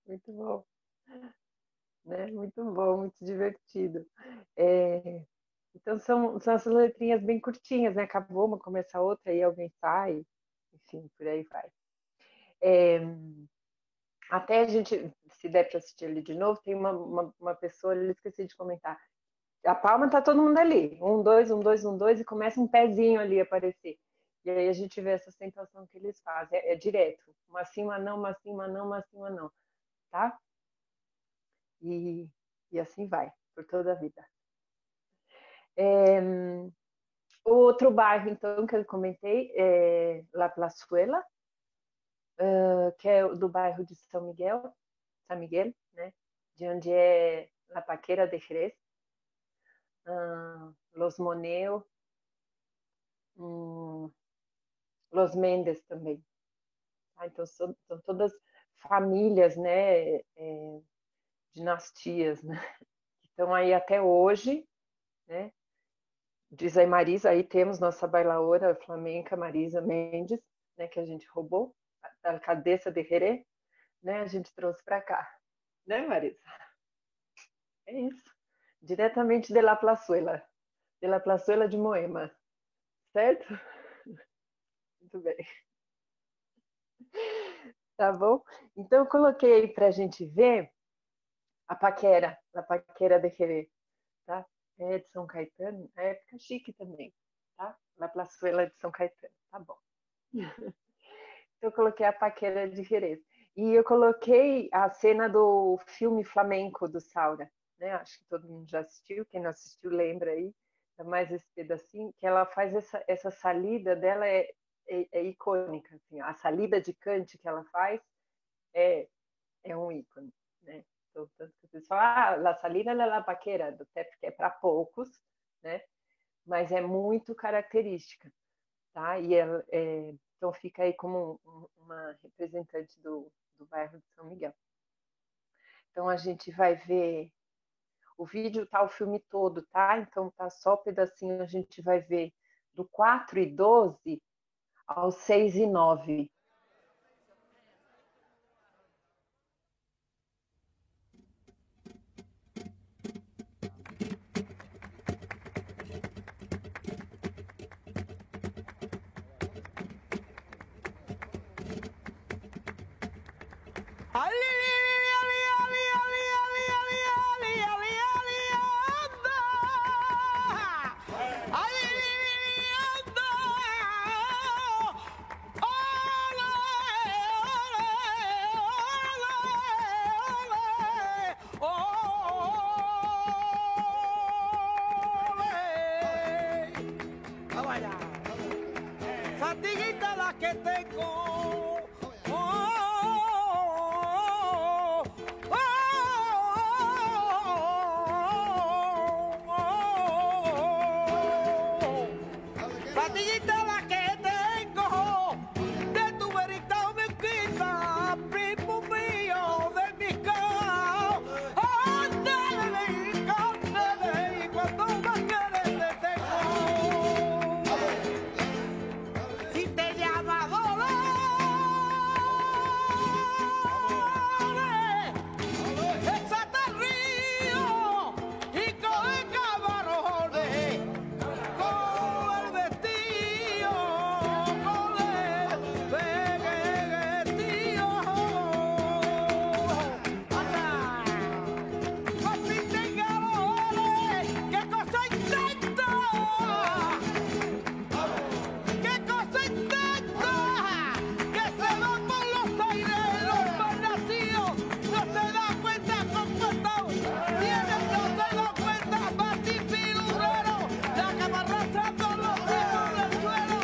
Muito bom, né? Muito bom, muito divertido. Então são essas letrinhas bem curtinhas, né? Acabou uma, começa outra, aí alguém sai, enfim, por aí vai. Até a gente, se der para assistir ali de novo, tem uma pessoa ali, esqueci de comentar. A palma tá todo mundo ali, 1, 2, 1, 2, 1, 2, e começa um pezinho ali a aparecer. E aí a gente vê essa acentuação que eles fazem, é direto, uma sim, uma não, uma sim, uma não, uma sim, uma não, tá? E assim vai, por toda a vida. O outro bairro, então, que eu comentei é La Plazuela, que é do bairro de São Miguel, né? De onde é La Paquera de Jerez, Los Moneo, Los Mendes também. Tá? Então, são todas famílias, né? Dinastias, né? Que estão aí até hoje, né? Diz aí Marisa, aí temos nossa bailaora flamenca Marisa Mendes, né? Que a gente roubou da cabeça de Jerez, né? A gente trouxe para cá, né, Marisa? É isso. Diretamente de La Plazuela. pela Plazuela de Moema, certo? Muito bem. Tá bom? Então, eu coloquei aí para a gente ver a Paquera de Jerez, tá? É de São Caetano, é época chique também, tá? La Plazuela de São Caetano, tá bom. Então, eu coloquei a Paquera de Jerez. E eu coloquei a cena do filme Flamenco do Saura, né? Acho que todo mundo já assistiu, quem não assistiu lembra aí, mais esse pedacinho, que ela faz essa salida dela é icônica, assim, a salida de cante que ela faz é, é um ícone, né? Então, tanto que o pessoal, la salida de la paquera, até porque é para poucos, né? Mas é muito característica, tá? E então fica aí como uma representante do bairro de São Miguel. Então a gente vai ver o vídeo, tá o filme todo, tá? Então tá só um pedacinho, a gente vai ver do 4:12 aos 6:09. Fatiguita la que tengo. Fatiguita la que tengo de tu verita me quita, primo mío de mi cao. Ándale, ándale, cuando más quieres te tengo. Si te llama Dolores, échate al río y coge camarones. Con el vestido, con el vestido. Anda, así tenga Dolores, qué cosa intenta. ¡Qué cosa intenta! ¡Que se va por los aires, los más nacidos! ¡No se da cuenta con cuánto tiene! ¡No se da cuenta! ¡Martín Pilurero! ¡La camarra arrastrando los hijos del suelo!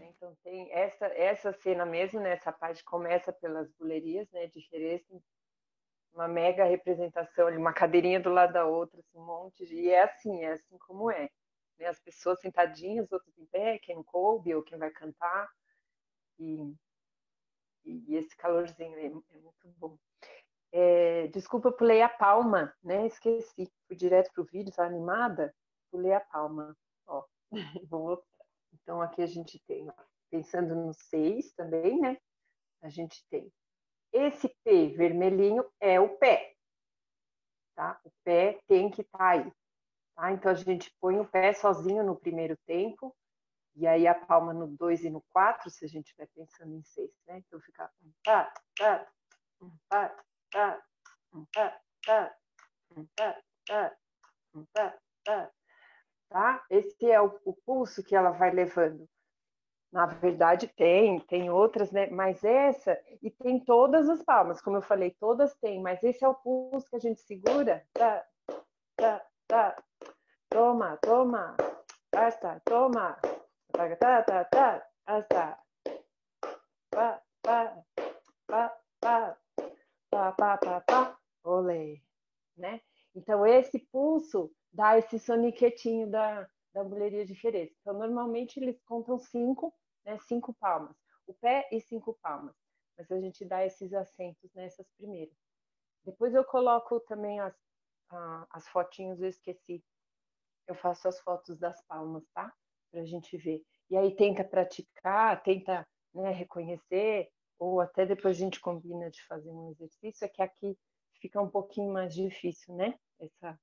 Então tem essa cena mesmo, né? Essa parte começa pelas bulerias, né, de Jerez, uma mega representação, uma cadeirinha do lado da outra, assim, um monte de... E é assim como é. Né? As pessoas sentadinhas, outras em pé, quem não coube ou quem vai cantar. E esse calorzinho é muito bom. Desculpa, pulei a palma, né? Esqueci. Fui direto pro vídeo, tá animada? Pulei a palma. Ó, vou mostrar. Então aqui a gente tem, ó, pensando no 6 também, né? A gente tem esse P vermelhinho é o pé, tá? O pé tem que estar aí, tá? Então a gente põe o pé sozinho no primeiro tempo, e aí a palma no 2 e no 4, se a gente estiver pensando em 6, né? Então fica um pá, pá, um pá, pá, um pá, pá, um pá, pá, um pá, pá, tá? Esse é o pulso que ela vai levando. Na verdade, tem outras, né? Mas essa, e tem todas as palmas, como eu falei, todas têm, mas esse é o pulso que a gente segura. Tá, tá, tá. Toma, toma. Basta, toma. Tá, tá, tá, tá. Basta. Pá, pá, pá, pá. Pá, pá, pá, pá. Olê. Né? Então, esse pulso dá esse soniquetinho da buleria de Jerez. Então, normalmente eles contam 5, né, 5 palmas. O pé e 5 palmas. Mas a gente dá esses acentos nessas primeiras. Depois eu coloco também as fotinhos, eu esqueci. Eu faço as fotos das palmas, tá? Pra gente ver. E aí tenta praticar, tenta, né, reconhecer ou até depois a gente combina de fazer um exercício, é que aqui fica um pouquinho mais difícil, né? Essa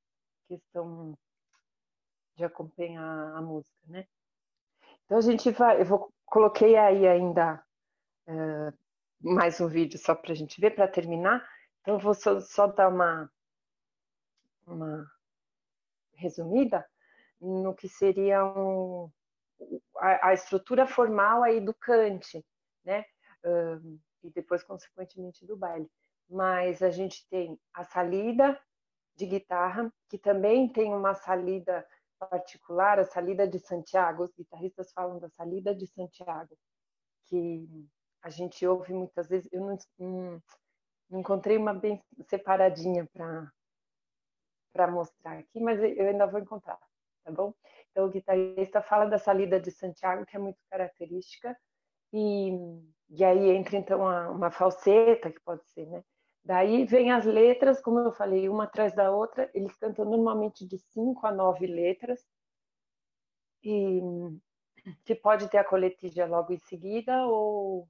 questão de acompanhar a música, né? Então a gente vai, coloquei aí ainda mais um vídeo só para a gente ver, para terminar. Então eu vou só dar uma resumida no que seria a estrutura formal aí do cante, né? E depois, consequentemente, do baile. Mas a gente tem a salida de guitarra, que também tem uma salida particular, a salida de Santiago. Os guitarristas falam da salida de Santiago, que a gente ouve muitas vezes. Eu não encontrei uma bem separadinha para mostrar aqui, mas eu ainda vou encontrar, tá bom? Então, o guitarrista fala da salida de Santiago, que é muito característica, e aí entra, então, uma falseta, que pode ser, né? Daí vem as letras, como eu falei, uma atrás da outra, eles cantam normalmente de 5 a 9 letras, e que pode ter a coletilha logo em seguida, ou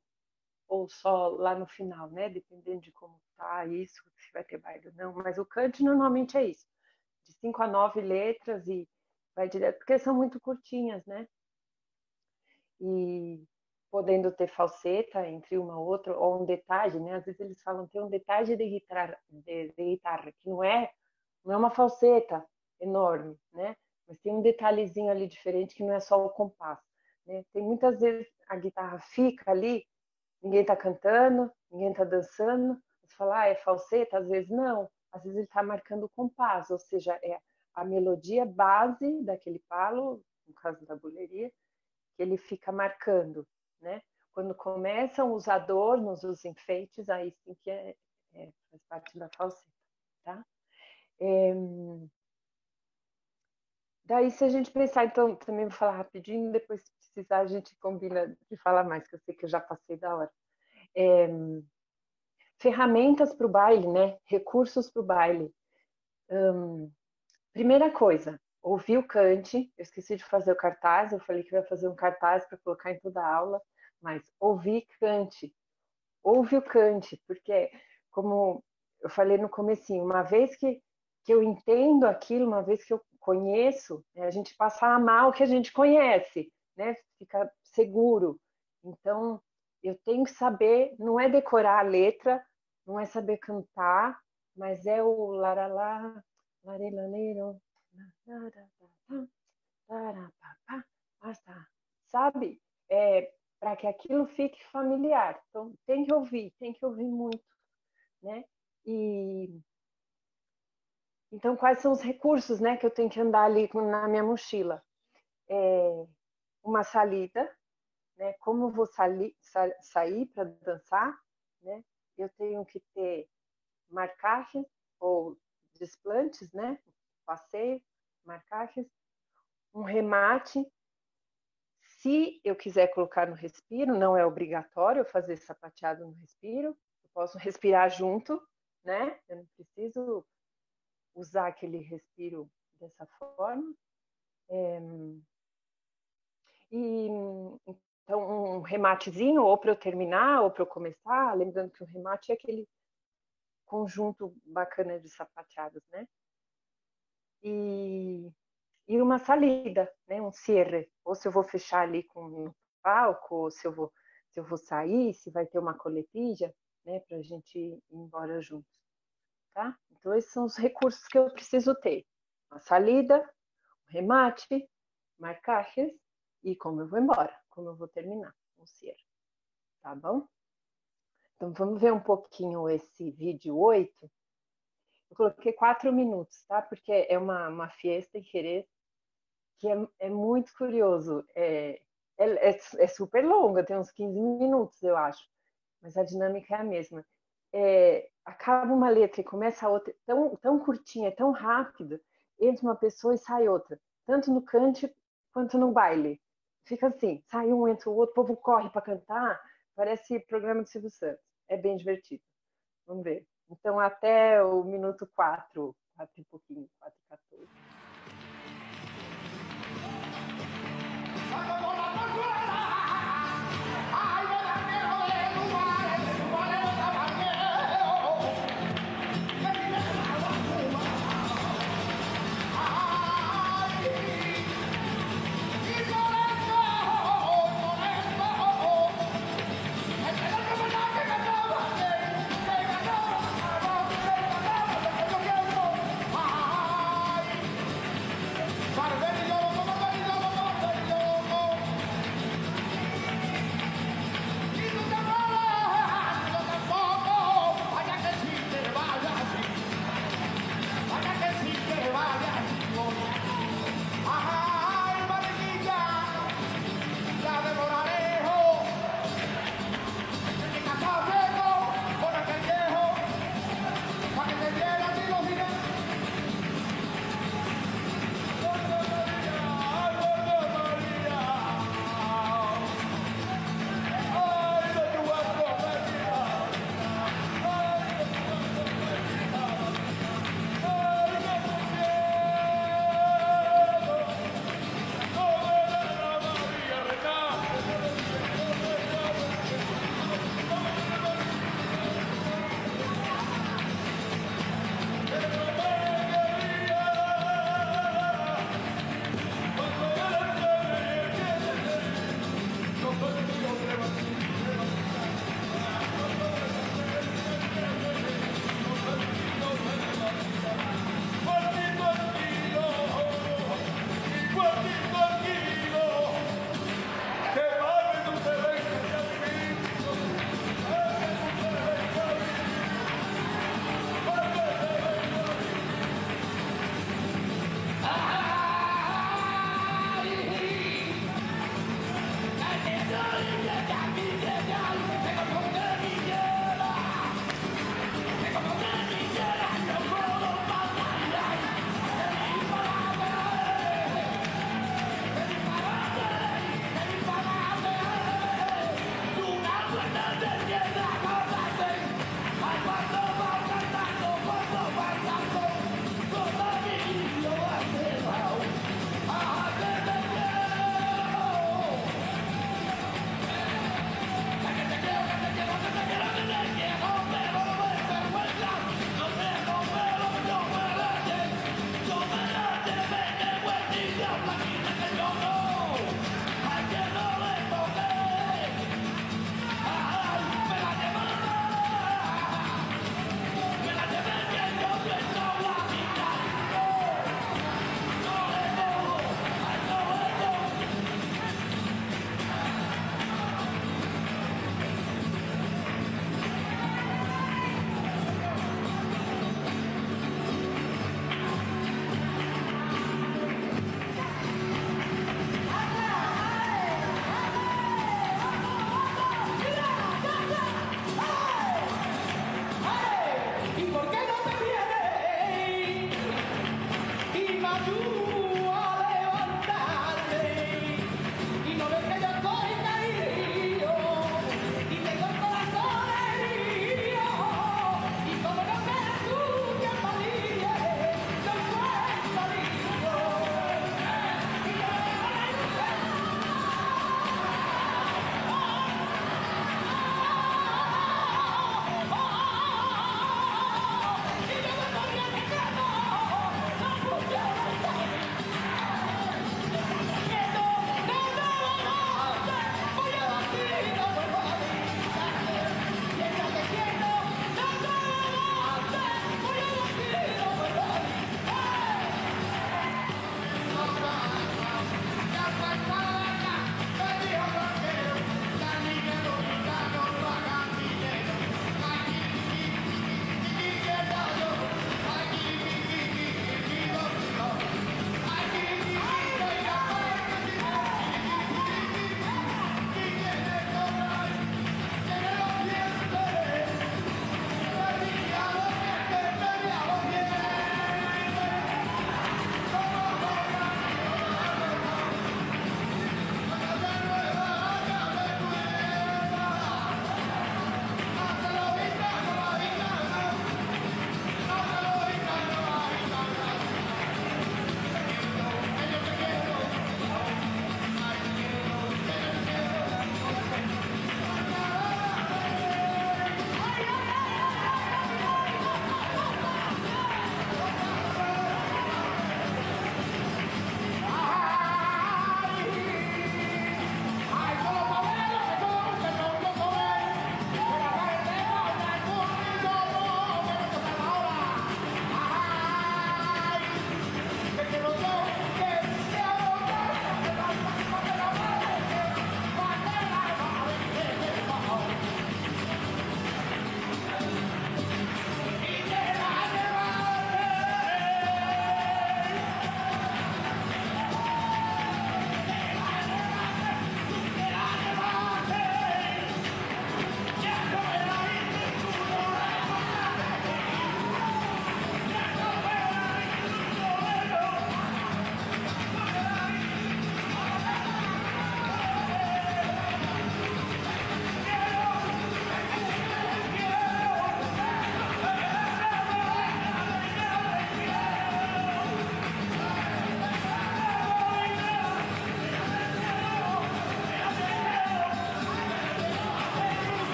só lá no final, né? Dependendo de como tá isso, se vai ter baile ou não. Mas o cante normalmente é isso, de 5 a 9 letras e vai direto, porque são muito curtinhas, né? E podendo ter falseta entre uma ou outra, ou um detalhe, né? Às vezes eles falam tem um detalhe de guitarra que não é uma falseta enorme, né? Mas tem um detalhezinho ali diferente que não é só o compasso, né? Tem muitas vezes a guitarra fica ali, ninguém está cantando, ninguém está dançando, você fala, é falseta? Às vezes não, às vezes ele está marcando o compasso, ou seja, é a melodia base daquele palo, no caso da buleria, que ele fica marcando, né? Quando começam os adornos, os enfeites, aí sim que faz parte da falseta, tá? Daí, se a gente pensar, então, também vou falar rapidinho, depois, se precisar, a gente combina de falar mais, que eu sei que eu já passei da hora. Ferramentas para o baile, né? Recursos para o baile. Primeira coisa, ouvir o cante. Eu esqueci de fazer o cartaz, eu falei que eu ia fazer um cartaz para colocar em toda a aula, mas ouvir cante. Ouve o cante, porque, como eu falei no comecinho, uma vez que eu entendo aquilo, uma vez que eu conheço, a gente passa a amar o que a gente conhece, né? Fica seguro. Então, eu tenho que saber, não é decorar a letra, não é saber cantar, mas é o laralá, larilaneiro, sabe? Para que aquilo fique familiar. Então, tem que ouvir muito, né? Então, quais são os recursos, né, que eu tenho que andar ali na minha mochila? Uma salida, né? Como eu vou sair para dançar, né? Eu tenho que ter marcajes ou desplantes, né? Passeio, marcajes, um remate. Se eu quiser colocar no respiro, não é obrigatório eu fazer sapateado no respiro. Eu posso respirar junto, né? Eu não preciso usar aquele respiro dessa forma. Então, um rematezinho, ou para eu terminar, ou para eu começar. Lembrando que o remate é aquele conjunto bacana de sapateados, né? E uma salida, né? Um cierre. Ou se eu vou fechar ali com um palco, ou se eu vou sair, se vai ter uma coletilha, né? Para a gente ir embora juntos, tá? Então, esses são os recursos que eu preciso ter. A salida, o remate, marcajes e como eu vou embora, como eu vou terminar o cierre, tá bom? Então, vamos ver um pouquinho esse vídeo 8. Eu coloquei 4 minutos, tá? Porque é uma fiesta em Jerez que é muito curioso. É super longa, tem uns 15 minutos, eu acho. Mas a dinâmica é a mesma. Acaba uma letra e começa a outra, tão curtinha, tão rápido, entra uma pessoa e sai outra. Tanto no cante quanto no baile. Fica assim, sai um, entra o outro, o povo corre para cantar. Parece programa de Silvio Santos. É bem divertido. Vamos ver. Então, até o minuto 4 e pouquinho, 4:14. ¡Salgo por la porzuela! ¡Ay, me da miedo de lugares!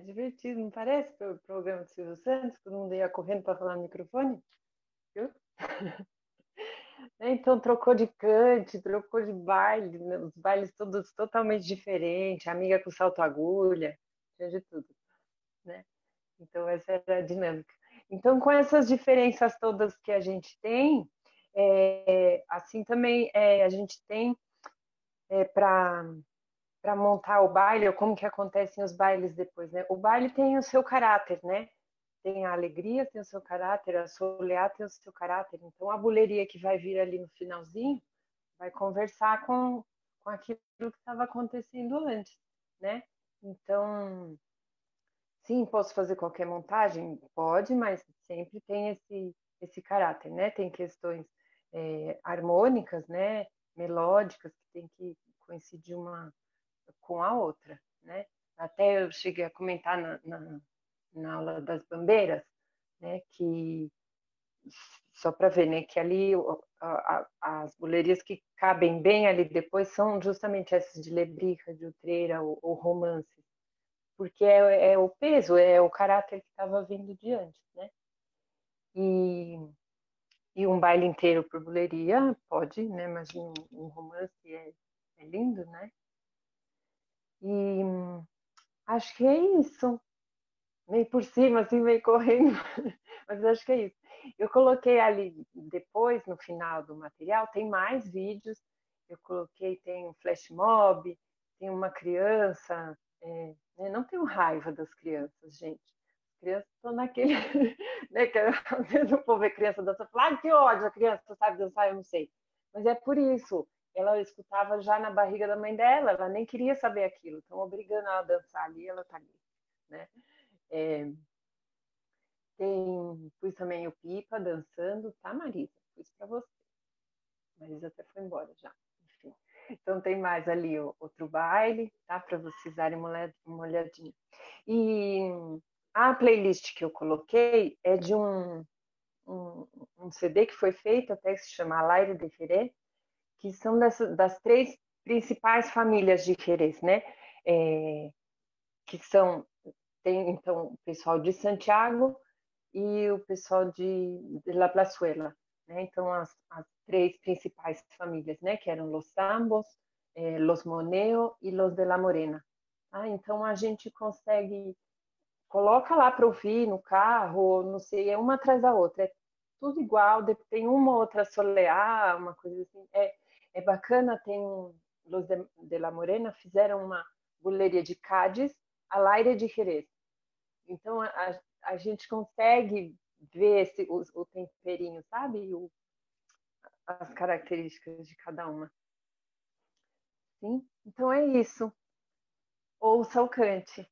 divertido, não parece o programa do Silvio Santos? Todo mundo ia correndo para falar no microfone? Viu? Então trocou de cante, trocou de baile, né? Os bailes todos totalmente diferentes, amiga com salto-agulha, tinha de tudo, né? Então essa era a dinâmica. Então com essas diferenças todas que a gente tem, assim também a gente tem para montar o baile, ou como que acontecem os bailes depois, né? O baile tem o seu caráter, né? Tem a alegria, tem o seu caráter, a soleá tem o seu caráter. Então, a buleria que vai vir ali no finalzinho vai conversar com aquilo que estava acontecendo antes, né? Então, sim, posso fazer qualquer montagem? Pode, mas sempre tem esse caráter, né? Tem questões harmônicas, né? Melódicas, que tem que coincidir uma com a outra, né? Até eu cheguei a comentar na aula das bandeiras, né? Que só para ver, né? Que ali as bulerias que cabem bem ali depois são justamente essas de lebrica, de utreira ou romance, porque é o peso, é o caráter que estava vindo de antes, né? E, e um baile inteiro por buleria pode, né? Imagina um romance é lindo, né? E acho que é isso. Meio por cima, assim, meio correndo, mas acho que é isso. Eu coloquei ali depois, no final do material, tem mais vídeos. Eu coloquei, tem um flash mob, tem uma criança. Né, não tenho raiva das crianças, gente. As crianças estão naquele. Né, que às vezes o povo vê criança dançando, fala, ah, que ódio, a criança sabe dançar, eu não sei. Mas é por isso. Ela escutava já na barriga da mãe dela, ela nem queria saber aquilo. Estão obrigando ela a dançar ali, ela está ali. Né? É, pus também o Pipa dançando, tá, Marisa? Pus para você. Marisa até foi embora já. Enfim. Então tem mais ali outro baile, tá? Para vocês darem uma olhadinha. E a playlist que eu coloquei é de um CD que foi feito, até que se chama Alaire de Ferê, que são das três principais famílias de Jerez, né? Que tem então o pessoal de Santiago e o pessoal de La Plazuela, né? Então as três principais famílias, né? Que eram los Zambos, los Moneo e los de la Morena. Ah, então a gente consegue coloca lá para ouvir no carro, não sei, é uma atrás da outra, é tudo igual, tem uma outra soleá, uma coisa assim, é bacana, tem los de la Morena fizeram uma buleria de Cádiz al aire de Jerez. Então a gente consegue ver o temperinho, sabe? As características de cada uma. Sim? Então é isso. Ouça o cante.